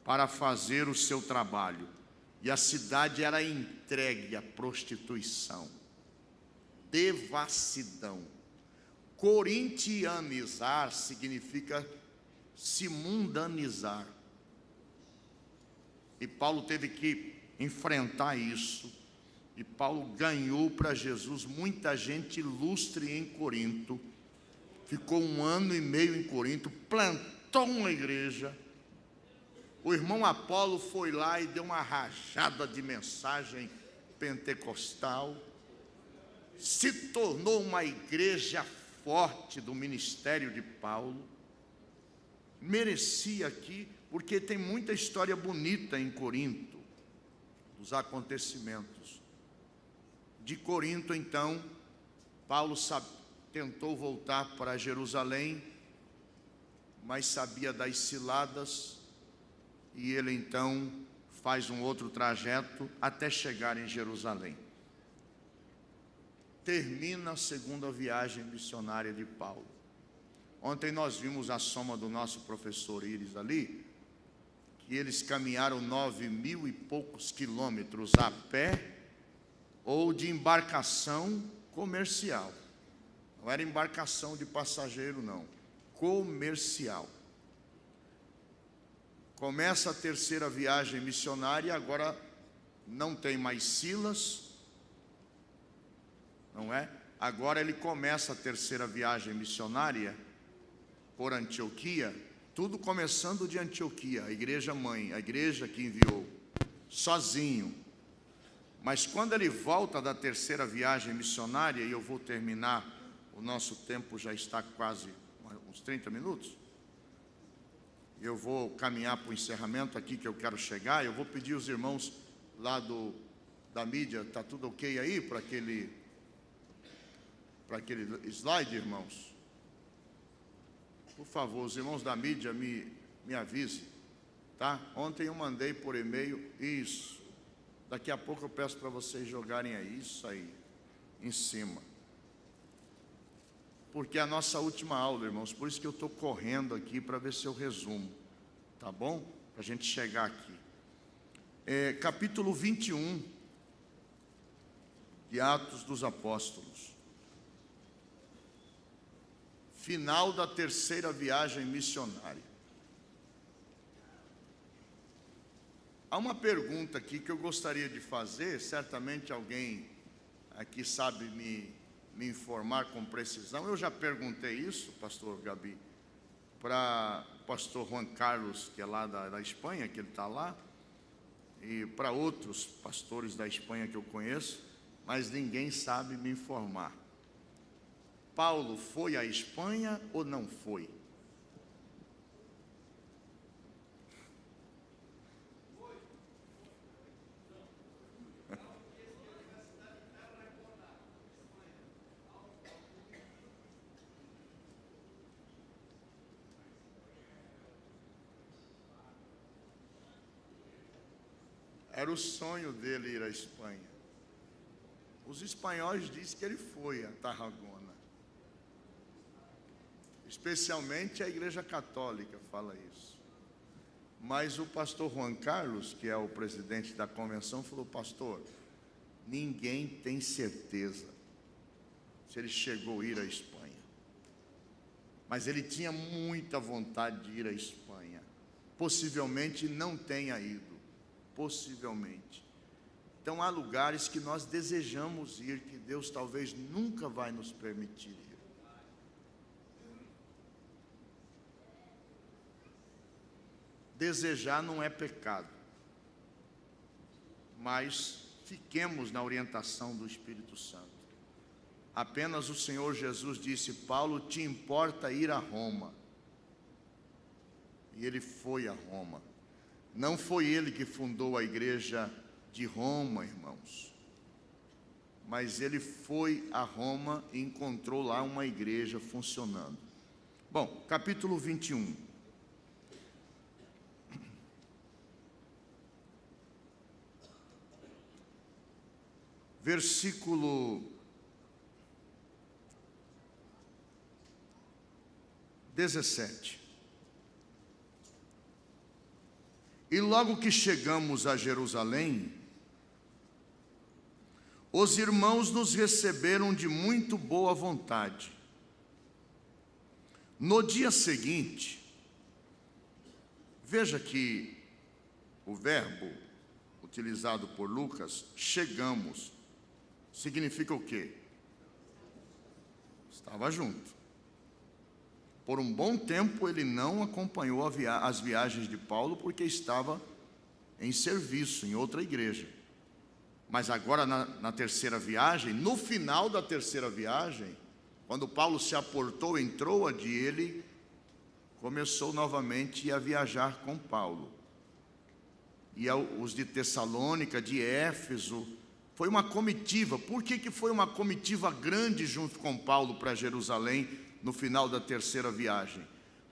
para fazer o seu trabalho, e a cidade era entregue à prostituição, devassidão. Corintianizar significa se mundanizar. E Paulo teve que enfrentar isso. E Paulo ganhou para Jesus muita gente ilustre em Corinto. Ficou 1 ano e meio em Corinto, plantou uma igreja. O irmão Apolo foi lá e deu uma rajada de mensagem pentecostal. Se tornou uma igreja forte do ministério de Paulo. Merecia aqui, porque tem muita história bonita em Corinto, dos acontecimentos. De Corinto, então, Paulo tentou voltar para Jerusalém, mas sabia das ciladas, e ele então faz um outro trajeto até chegar em Jerusalém. Termina a segunda viagem missionária de Paulo. Ontem nós vimos a soma do nosso professor Iris ali, que eles caminharam 9.000 e poucos quilômetros a pé ou de embarcação comercial. Não era embarcação de passageiro, não. Comercial. Começa a terceira viagem missionária, agora não tem mais Silas, não é? Agora ele começa a terceira viagem missionária por Antioquia, tudo começando de Antioquia, a igreja mãe, a igreja que enviou, sozinho. Mas quando ele volta da terceira viagem missionária, e eu vou terminar, o nosso tempo já está quase uns 30 minutos, eu vou caminhar para o encerramento aqui que eu quero chegar. Eu vou pedir os irmãos lá da mídia, está tudo ok aí para aquele slide, irmãos? Por favor, os irmãos da mídia me avisem, tá? Ontem eu mandei por e-mail, isso. Daqui a pouco eu peço para vocês jogarem aí, isso aí, em cima. Porque é a nossa última aula, irmãos, por isso que eu estou correndo aqui para ver se eu resumo, tá bom? Para a gente chegar aqui. Capítulo 21 de Atos dos Apóstolos. Final da terceira viagem missionária. Há uma pergunta aqui que eu gostaria de fazer, certamente alguém aqui sabe me informar com precisão. Eu já perguntei isso, pastor Gabi, para o pastor Juan Carlos, que é lá da Espanha, que ele está lá, e para outros pastores da Espanha que eu conheço, mas ninguém sabe me informar. Paulo foi à Espanha ou não foi? Era o sonho dele ir à Espanha. Os espanhóis dizem que ele foi a Tarragona. Especialmente a Igreja Católica fala isso. Mas o pastor Juan Carlos, que é o presidente da convenção, falou: pastor, ninguém tem certeza se ele chegou a ir à Espanha. Mas ele tinha muita vontade de ir à Espanha. Possivelmente não tenha ido. Possivelmente. Então há lugares que nós desejamos ir, que Deus talvez nunca vai nos permitir ir. Desejar não é pecado, mas fiquemos na orientação do Espírito Santo. Apenas o Senhor Jesus disse: Paulo, te importa ir a Roma? E ele foi a Roma. Não foi ele que fundou a igreja de Roma, irmãos, mas ele foi a Roma e encontrou lá uma igreja funcionando. Bom, capítulo 21. Versículo 17. E logo que chegamos a Jerusalém, os irmãos nos receberam de muito boa vontade. No dia seguinte, veja que o verbo utilizado por Lucas, chegamos, significa o quê? Estava junto. Por um bom tempo ele não acompanhou as viagens de Paulo, porque estava em serviço em outra igreja. Mas agora na terceira viagem, no final da terceira viagem, quando Paulo se aportou em Troade, ele começou novamente a viajar com Paulo. E os de Tessalônica, de Éfeso, foi uma comitiva. Por que foi uma comitiva grande junto com Paulo para Jerusalém no final da terceira viagem?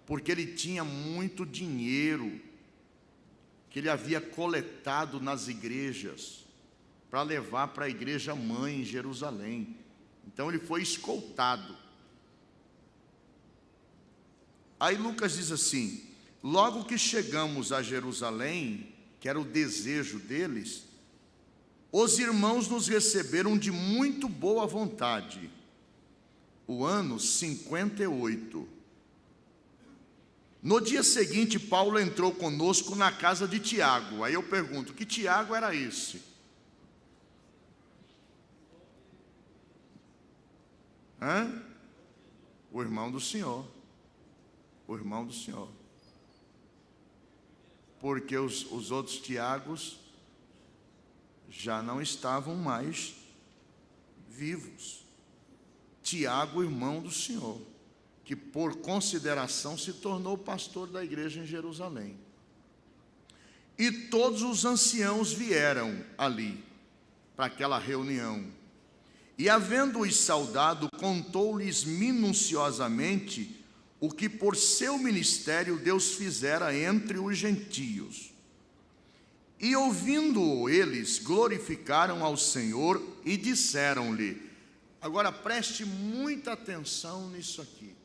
Porque ele tinha muito dinheiro que ele havia coletado nas igrejas para levar para a igreja mãe em Jerusalém. Então ele foi escoltado. Aí Lucas diz assim: logo que chegamos a Jerusalém, que era o desejo deles, os irmãos nos receberam de muito boa vontade. O ano 58. No dia seguinte, Paulo entrou conosco na casa de Tiago. Aí eu pergunto, que Tiago era esse? O irmão do Senhor. O irmão do Senhor. Porque os outros Tiagos já não estavam mais vivos. Tiago, irmão do Senhor, que por consideração se tornou pastor da igreja em Jerusalém. E todos os anciãos vieram ali, para aquela reunião. E havendo-os saudado, contou-lhes minuciosamente o que por seu ministério Deus fizera entre os gentios. E ouvindo-o eles, glorificaram ao Senhor e disseram-lhe. Agora preste muita atenção nisso aqui.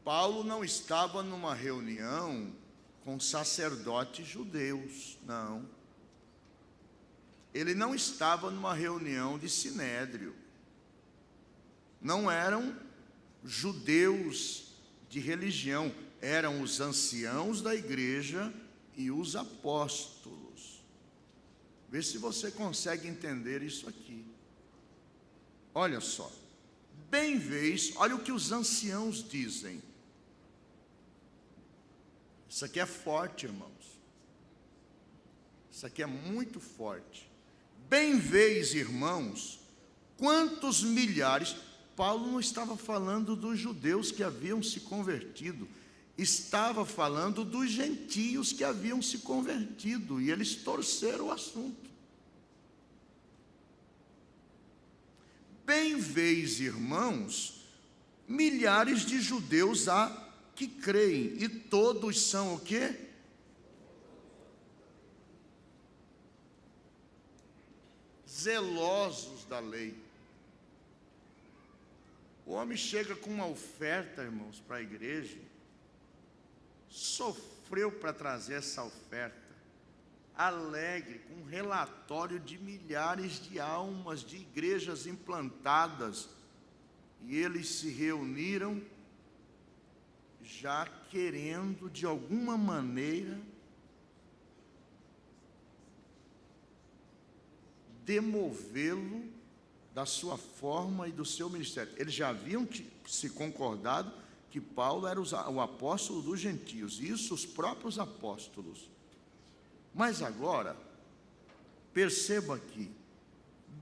Paulo não estava numa reunião com sacerdotes judeus, não. Ele não estava numa reunião de sinédrio. Não eram judeus de religião, eram os anciãos da igreja e os apóstolos. Vê se você consegue entender isso aqui. Olha só, bem vês, olha o que os anciãos dizem. Isso aqui é forte, irmãos. Isso aqui é muito forte. Bem vês, irmãos, quantos milhares. Paulo não estava falando dos judeus que haviam se convertido, estava falando dos gentios que haviam se convertido, e eles torceram o assunto. Bem vês, irmãos, milhares de judeus há que creem, e todos são o quê? Zelosos da lei. O homem chega com uma oferta, irmãos, para a igreja, sofreu para trazer essa oferta, alegre, com um relatório de milhares de almas, de igrejas implantadas, e eles se reuniram, já querendo, de alguma maneira, demovê-lo da sua forma e do seu ministério. Eles já haviam se concordado que Paulo era o apóstolo dos gentios, isso os próprios apóstolos. Mas agora, perceba aqui,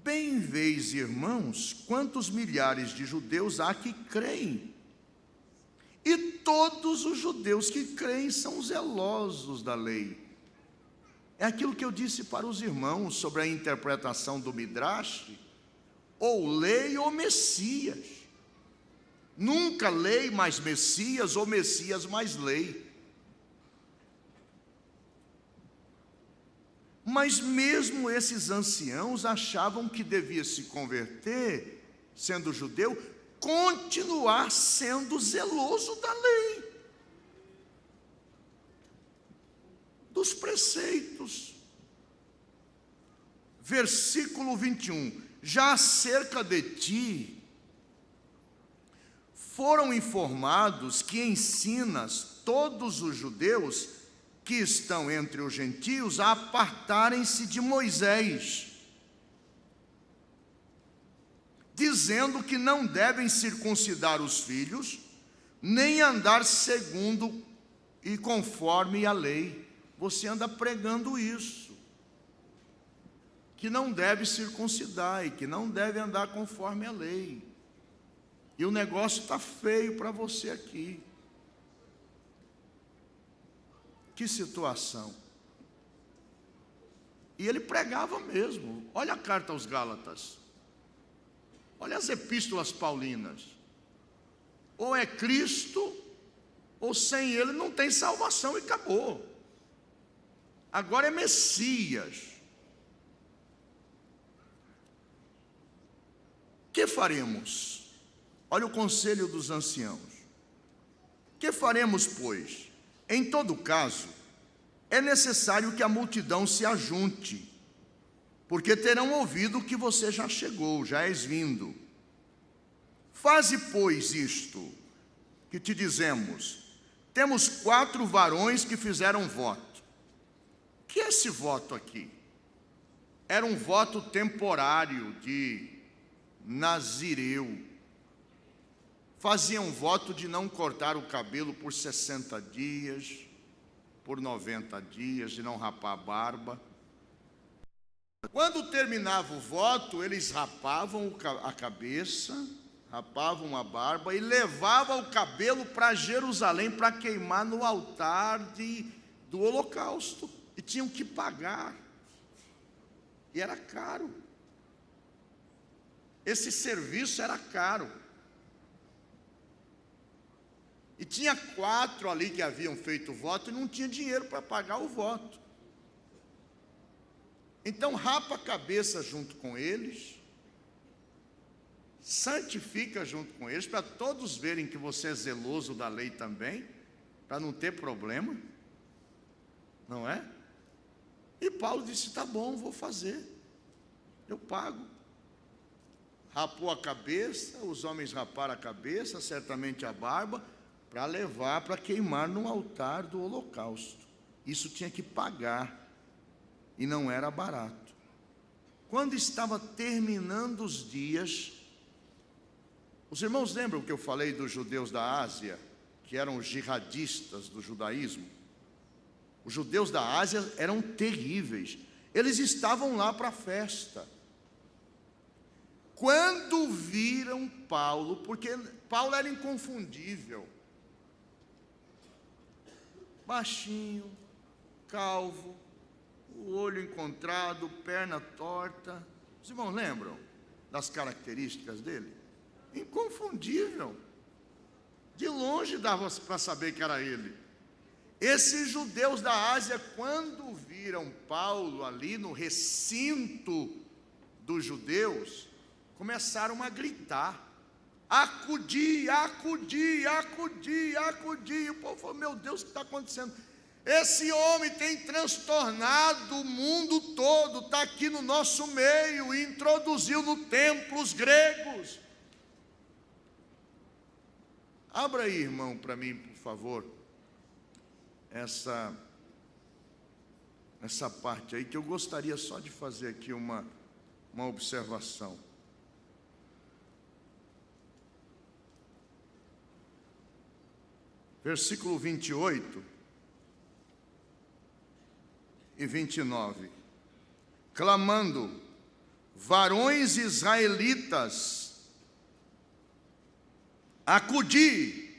bem vês, irmãos, quantos milhares de judeus há que creem, e todos os judeus que creem são zelosos da lei. É aquilo que eu disse para os irmãos sobre a interpretação do Midrash, ou lei ou Messias. Nunca lei mais Messias ou Messias mais lei. Mas mesmo esses anciãos achavam que devia se converter, sendo judeu, continuar sendo zeloso da lei, dos preceitos. Versículo 21. Já acerca de ti, foram informados que ensinas todos os judeus que estão entre os gentios a apartarem-se de Moisés, dizendo que não devem circuncidar os filhos, nem andar segundo e conforme a lei. Você anda pregando isso, que não deve circuncidar e que não deve andar conforme a lei. E o negócio está feio para você aqui. Que situação. E ele pregava mesmo. Olha a carta aos Gálatas. Olha as epístolas paulinas. Ou é Cristo, ou sem ele não tem salvação e acabou. Agora é Messias. Que faremos? Olha o conselho dos anciãos. Que faremos, pois? Em todo caso, é necessário que a multidão se ajunte, porque terão ouvido que você já chegou, já és vindo. Faze, pois, isto que te dizemos. Temos 4 varões que fizeram voto. Que é esse voto aqui? Era um voto temporário de nazireu. Faziam voto de não cortar o cabelo por 60 dias, por 90 dias, de não rapar a barba. Quando terminava o voto, eles rapavam a cabeça, rapavam a barba e levavam o cabelo para Jerusalém para queimar no altar do holocausto. E tinham que pagar. E era caro. Esse serviço era caro. E tinha 4 ali que haviam feito o voto e não tinha dinheiro para pagar o voto. Então rapa a cabeça junto com eles, santifica junto com eles, para todos verem que você é zeloso da lei também, para não ter problema, não é? E Paulo disse, tá bom, vou fazer, eu pago. Rapou a cabeça, os homens raparam a cabeça, certamente a barba, para levar, para queimar no altar do holocausto. Isso tinha que pagar, e não era barato. Quando estava terminando os dias, os irmãos lembram que eu falei dos judeus da Ásia, que eram os jihadistas do judaísmo? Os judeus da Ásia eram terríveis, eles estavam lá para a festa. Quando viram Paulo, porque Paulo era inconfundível, baixinho, calvo, o olho encontrado, perna torta. Os irmãos lembram das características dele? Inconfundível. De longe dava para saber que era ele. Esses judeus da Ásia, quando viram Paulo ali no recinto dos judeus, começaram a gritar, acudir, acudir, acudir, acudir. E o povo falou, meu Deus, o que está acontecendo? Esse homem tem transtornado o mundo todo, está aqui no nosso meio, e introduziu no templo os gregos. Abra aí, irmão, para mim, por favor, essa parte aí, que eu gostaria só de fazer aqui uma observação. Versículo 28 e 29. Clamando, varões israelitas, acudi,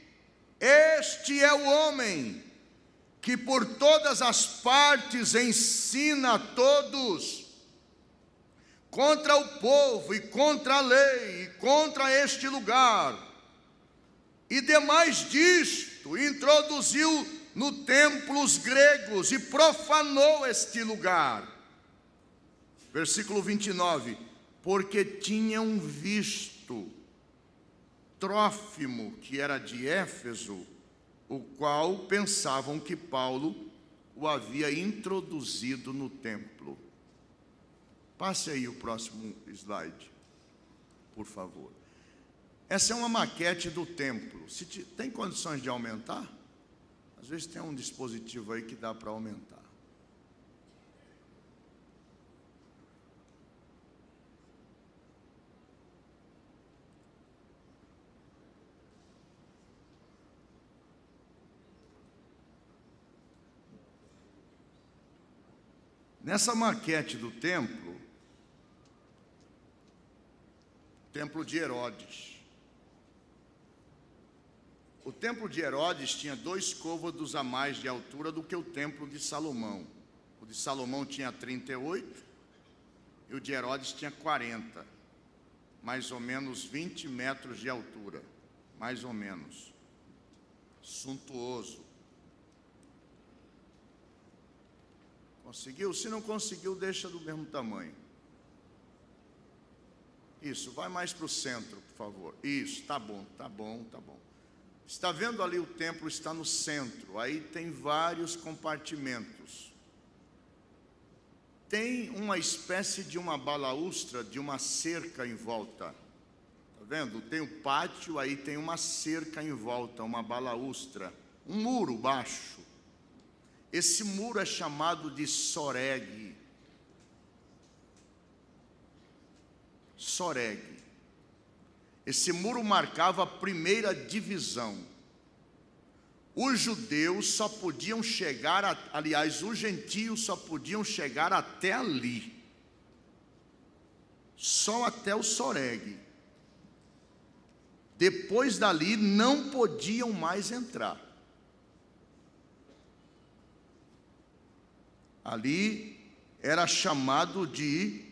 este é o homem que por todas as partes ensina a todos, contra o povo e contra a lei e contra este lugar, e demais disto introduziu no templo os gregos e profanou este lugar. Versículo 29, porque tinham visto Trófimo, que era de Éfeso, o qual pensavam que Paulo o havia introduzido no templo. Passe aí o próximo slide, por favor. Essa é uma maquete do templo. Se tem condições de aumentar? Às vezes tem um dispositivo aí que dá para aumentar. Nessa maquete do templo de Herodes. O templo de Herodes tinha 2 côvados a mais de altura do que o templo de Salomão. O de Salomão tinha 38 e o de Herodes tinha 40. Mais ou menos 20 metros de altura. Mais ou menos. Suntuoso. Conseguiu? Se não conseguiu, deixa do mesmo tamanho. Isso, vai mais para o centro, por favor. Isso, tá bom, tá bom, tá bom. Está vendo ali o templo está no centro, aí tem vários compartimentos. Tem uma espécie de uma balaústra, de uma cerca em volta. Está vendo? Tem o pátio, aí tem uma cerca em volta, uma balaústra, um muro baixo. Esse muro é chamado de soreg. Soreg. Esse muro marcava a primeira divisão. Os judeus só podiam chegar, aliás, os gentios só podiam chegar até ali. Só até o soreg. Depois dali não podiam mais entrar. Ali era chamado de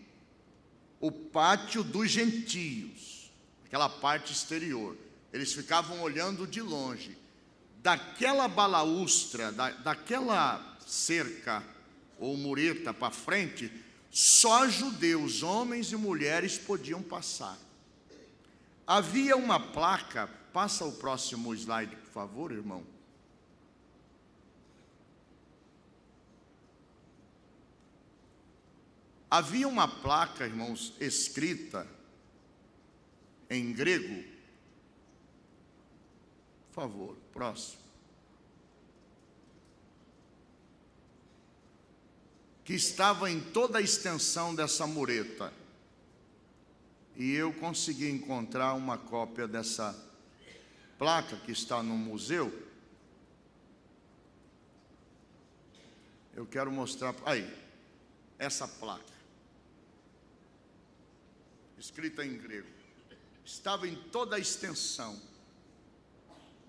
o pátio dos gentios, aquela parte exterior. Eles ficavam olhando de longe. Daquela balaústra, daquela cerca ou mureta para frente, só judeus, homens e mulheres, podiam passar. Havia uma placa, passa o próximo slide, por favor, irmão. Havia uma placa, irmãos, escrita em grego. Por favor, próximo. Que estava em toda a extensão dessa mureta. E eu consegui encontrar uma cópia dessa placa que está no museu. Eu quero mostrar. Aí, essa placa. Escrita em grego. Estava em toda a extensão.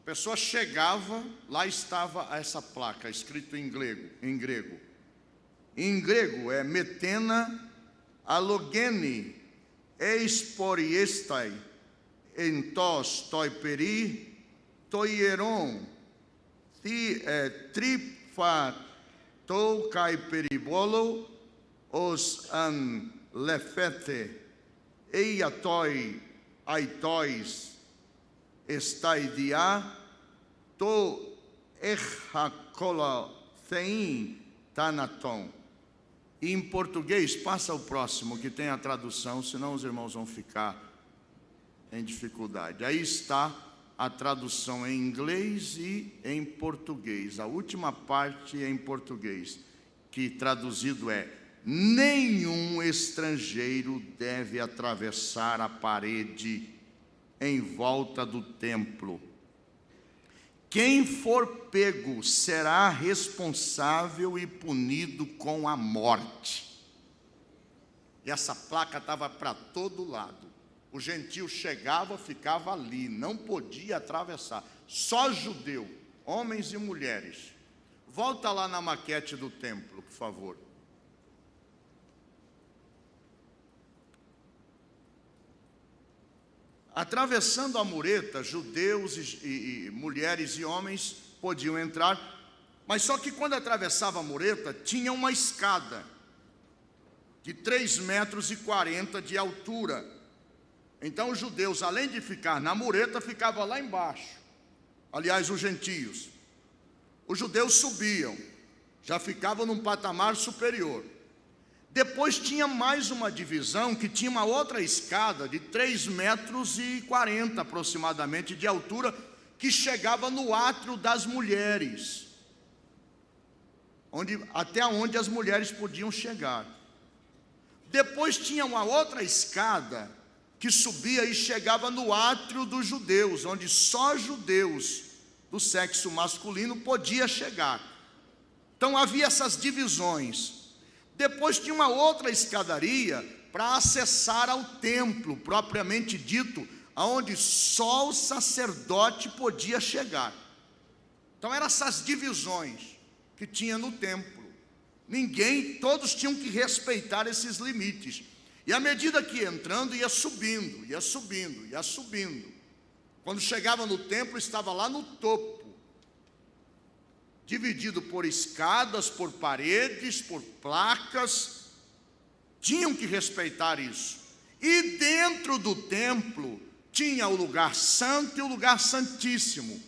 A pessoa chegava, lá estava essa placa, escrito em grego. Em grego é metena alogene eis poriestai entos toi peri toieron trifa tou kai peribolo os an lefete eiatoi aitois estaidia to erracola thein tanaton. E em português, passa o próximo, que tem a tradução, senão os irmãos vão ficar em dificuldade. Aí está a tradução em inglês e em português. A última parte é em português, que traduzido é: nenhum estrangeiro deve atravessar a parede em volta do templo. Quem for pego será responsável e punido com a morte. E essa placa estava para todo lado. O gentio chegava, ficava ali, não podia atravessar. Só judeu, homens e mulheres. Volta lá na maquete do templo, por favor. Atravessando a mureta, judeus e mulheres e homens podiam entrar, mas só que quando atravessava a mureta, tinha uma escada de 3,40 metros de altura. Então os judeus, além de ficar na mureta, ficavam lá embaixo. Aliás, os gentios. Os judeus subiam, já ficavam num patamar superior. Depois tinha mais uma divisão que tinha uma outra escada de 3,40 metros aproximadamente de altura, que chegava no átrio das mulheres, até onde as mulheres podiam chegar. Depois tinha uma outra escada que subia e chegava no átrio dos judeus, onde só judeus do sexo masculino podia chegar. Então havia essas divisões. Depois tinha uma outra escadaria para acessar ao templo, propriamente dito, aonde só o sacerdote podia chegar. Então eram essas divisões que tinha no templo. Todos tinham que respeitar esses limites. E à medida que ia entrando, ia subindo, ia subindo, ia subindo. Quando chegava no templo, estava lá no topo, dividido por escadas, por paredes, por placas. Tinham que respeitar isso. E dentro do templo tinha o lugar santo e o lugar santíssimo.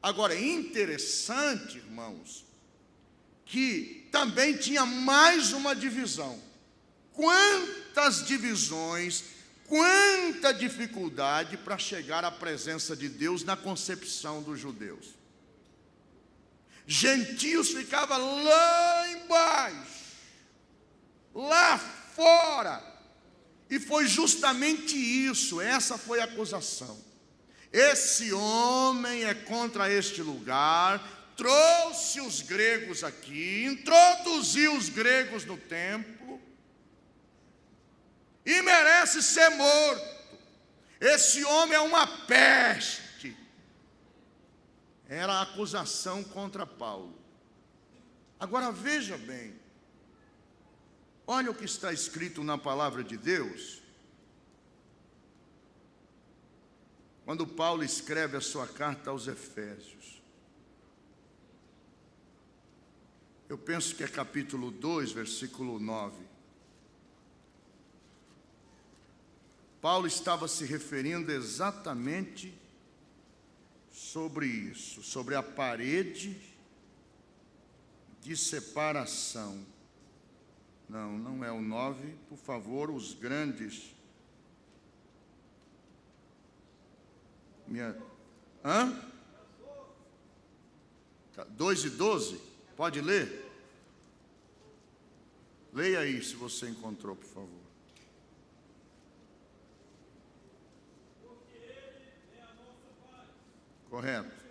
Agora, é interessante, irmãos, que também tinha mais uma divisão. Quantas divisões, quanta dificuldade para chegar à presença de Deus na concepção dos judeus. Gentios ficavam lá embaixo, lá fora, e foi justamente isso, essa foi a acusação. Esse homem é contra este lugar, trouxe os gregos aqui, introduziu os gregos no templo, e merece ser morto. Esse homem é uma peste. Era a acusação contra Paulo. Agora veja bem, olha o que está escrito na palavra de Deus. Quando Paulo escreve a sua carta aos Efésios, eu penso que é capítulo 2, versículo 9. Paulo estava se referindo exatamente sobre isso, sobre a parede de separação. Não é o 9, por favor, os grandes. 2:12, pode ler? Leia aí, se você encontrou, por favor. Porque Ele é a nossa paz. Correto.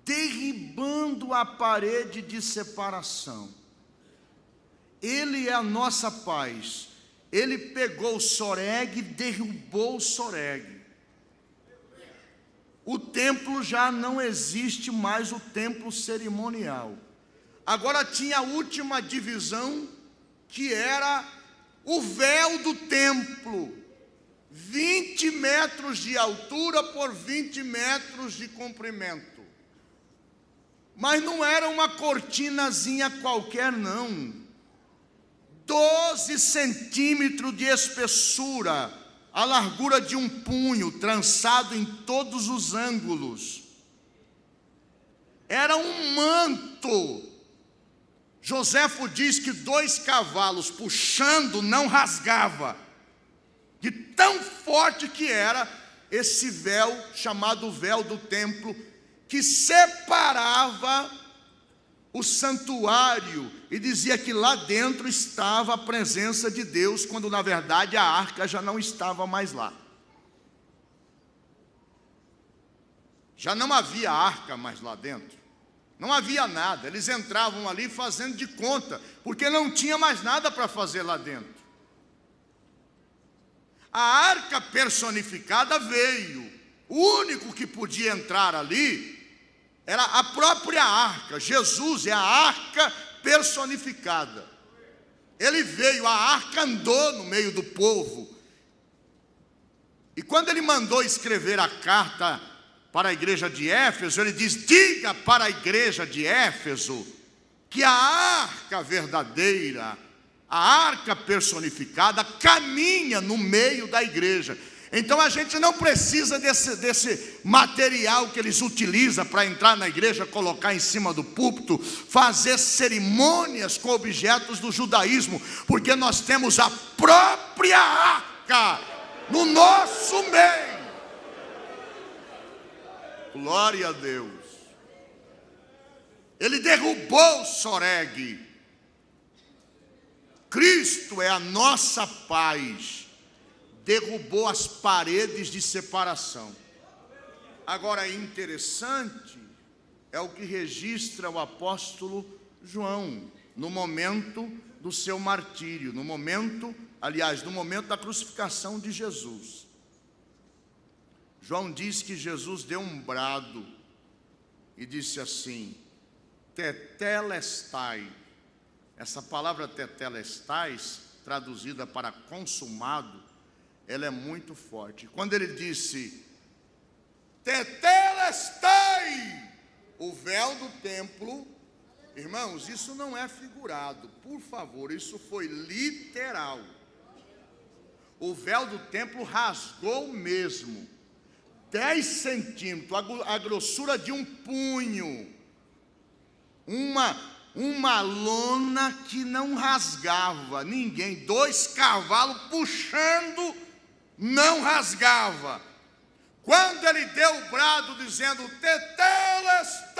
Derribando a parede de separação. Ele é a nossa paz. Ele pegou o soreg e derrubou o soreg. O templo já não existe mais, o templo cerimonial. Agora tinha a última divisão, que era o véu do templo. 20 metros de altura por 20 metros de comprimento. Mas não era uma cortinazinha qualquer, não. 12 centímetros de espessura, a largura de um punho, trançado em todos os ângulos. Era um manto. Joséfo diz que 2 cavalos puxando não rasgava. De tão forte que era esse véu, chamado véu do templo, que separava o santuário e dizia que lá dentro estava a presença de Deus, quando na verdade a arca já não estava mais lá. Já não havia arca mais lá dentro. Não havia nada. Eles entravam ali fazendo de conta, porque não tinha mais nada para fazer lá dentro. A arca personificada veio. O único que podia entrar ali era a própria arca. Jesus é a arca personificada. Ele veio, a arca andou no meio do povo. E quando ele mandou escrever a carta para a igreja de Éfeso, ele diz: diga para a igreja de Éfeso que a arca verdadeira, a arca personificada, caminha no meio da igreja. Então a gente não precisa desse material que eles utilizam para entrar na igreja, colocar em cima do púlpito, fazer cerimônias com objetos do judaísmo, porque nós temos a própria arca no nosso meio. Glória a Deus. Ele derrubou o soreg. Cristo é a nossa paz. Derrubou as paredes de separação. Agora, interessante é o que registra o apóstolo João no momento do seu martírio, no momento da crucificação de Jesus. João diz que Jesus deu um brado e disse assim: tetelestai. Essa palavra tetelestai, traduzida para consumado, ela é muito forte. Quando ele disse, Tetelestai, o véu do templo, irmãos, isso não é figurado, por favor, isso foi literal. O véu do templo rasgou mesmo, 10 centímetros, a grossura de um punho, uma lona que não rasgava ninguém, 2 cavalos puxando, não rasgava. Quando ele deu o brado dizendo, Tetelestai,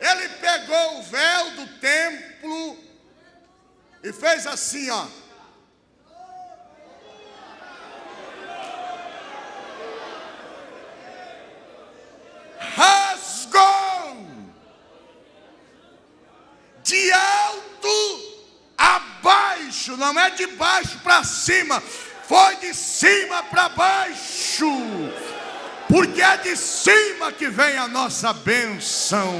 ele pegou o véu do templo e fez assim, ó. Rasgou de alto a baixo, não é de baixo para cima, foi de cima para baixo, porque é de cima que vem a nossa bênção,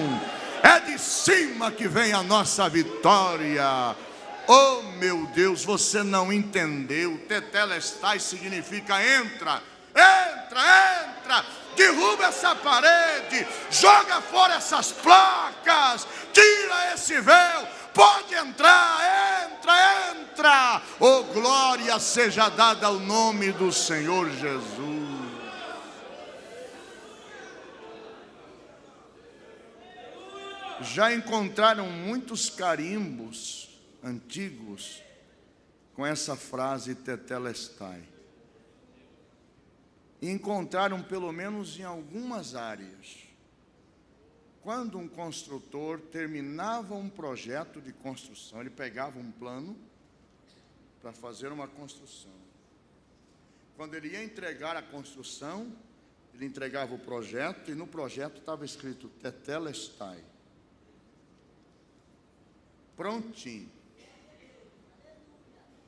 é de cima que vem a nossa vitória. Oh meu Deus, você não entendeu. Tetelestai significa entra, entra, entra, derruba essa parede, joga fora essas placas, tira esse véu, pode entrar, entra, entra. Oh, glória seja dada ao nome do Senhor Jesus. Já encontraram muitos carimbos antigos com essa frase Tetelestai. E encontraram pelo menos em algumas áreas. Quando um construtor terminava um projeto de construção, ele pegava um plano para fazer uma construção. Quando ele ia entregar a construção, ele entregava o projeto e no projeto estava escrito Tetelestai. Prontinho.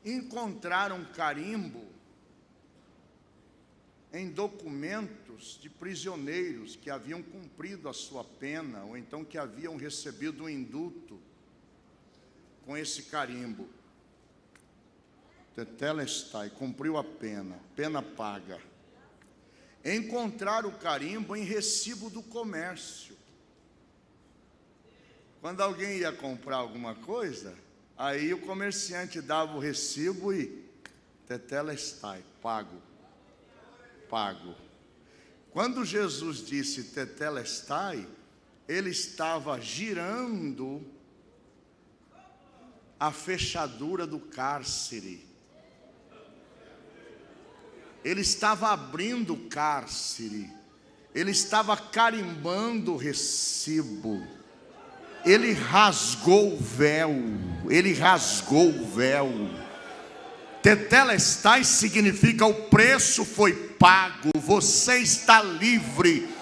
Encontraram carimbo em documentos de prisioneiros que haviam cumprido a sua pena, ou então que haviam recebido um indulto com esse carimbo. Tetelestai, cumpriu a pena, pena paga. Encontraram o carimbo em recibo do comércio. Quando alguém ia comprar alguma coisa, aí o comerciante dava o recibo e Tetelestai, pago. Pago. Quando Jesus disse Tetelestai, ele estava girando a fechadura do cárcere. Ele estava abrindo o cárcere. Ele estava carimbando o recibo. Ele rasgou o véu. Ele rasgou o véu. Tetelestai significa o preço foi pago, você está livre,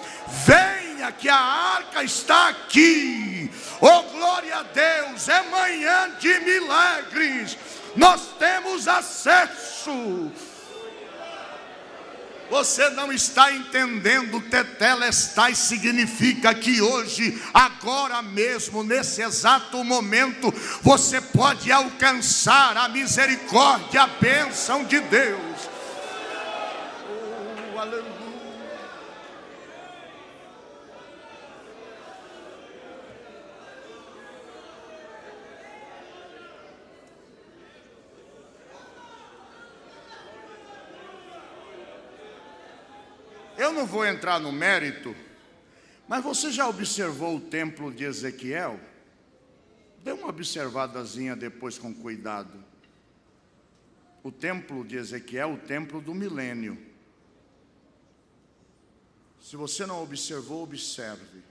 venha que a arca está aqui. Oh glória a Deus, é manhã de milagres, nós temos acesso. Você não está entendendo, Tetelestai significa que hoje, agora mesmo, nesse exato momento, você pode alcançar a misericórdia, a bênção de Deus. Oh, aleluia. Eu não vou entrar no mérito, mas você já observou o templo de Ezequiel? Dê uma observadazinha depois com cuidado. O templo de Ezequiel, o templo do milênio. Se você não observou, observe.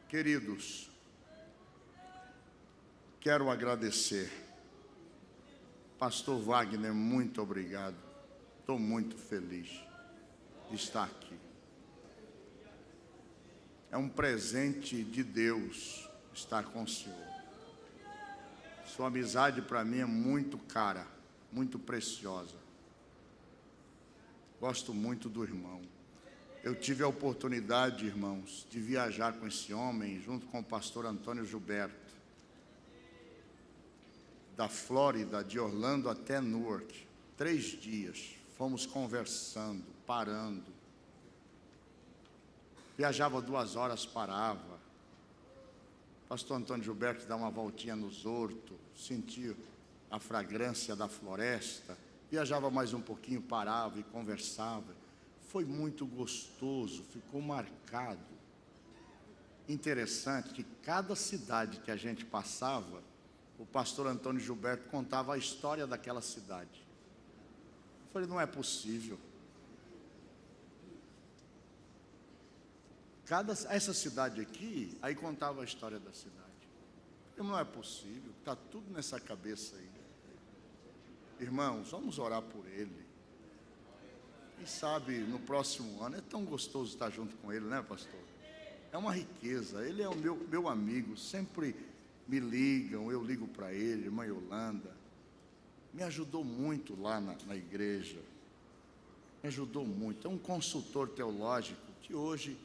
Queridos, quero agradecer. Pastor Wagner, muito obrigado. Estou muito feliz de estar aqui. É um presente de Deus estar com o Senhor. Sua amizade para mim é muito cara, muito preciosa. Gosto muito do irmão. Eu tive a oportunidade, irmãos, de viajar com esse homem junto com o pastor Antônio Gilberto. da Flórida, de Orlando até Newark, 3 dias, fomos conversando, parando. Viajava 2 horas, parava. Pastor Antônio Gilberto dá uma voltinha nos hortos, sentia a fragrância da floresta. Viajava mais um pouquinho, parava e conversava. Foi muito gostoso, ficou marcado. Interessante que cada cidade que a gente passava, o pastor Antônio Gilberto contava a história daquela cidade. Eu falei, não é possível. Essa cidade aqui, aí contava a história da cidade. Eu falei, não é possível, está tudo nessa cabeça aí. Irmãos, vamos orar por ele. Quem sabe no próximo ano, é tão gostoso estar junto com ele, né, pastor? É uma riqueza, ele é o meu amigo, sempre me ligam, eu ligo para ele, irmã Yolanda. Me ajudou muito lá na igreja, me ajudou muito. É um consultor teológico que hoje,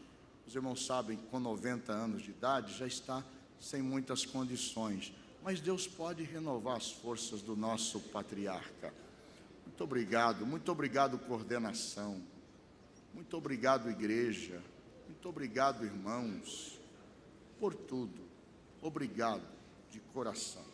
os irmãos sabem, com 90 anos de idade, já está sem muitas condições. Mas Deus pode renovar as forças do nosso patriarca. Muito obrigado, coordenação. Muito obrigado, igreja. Muito obrigado, irmãos, por tudo. Obrigado de coração.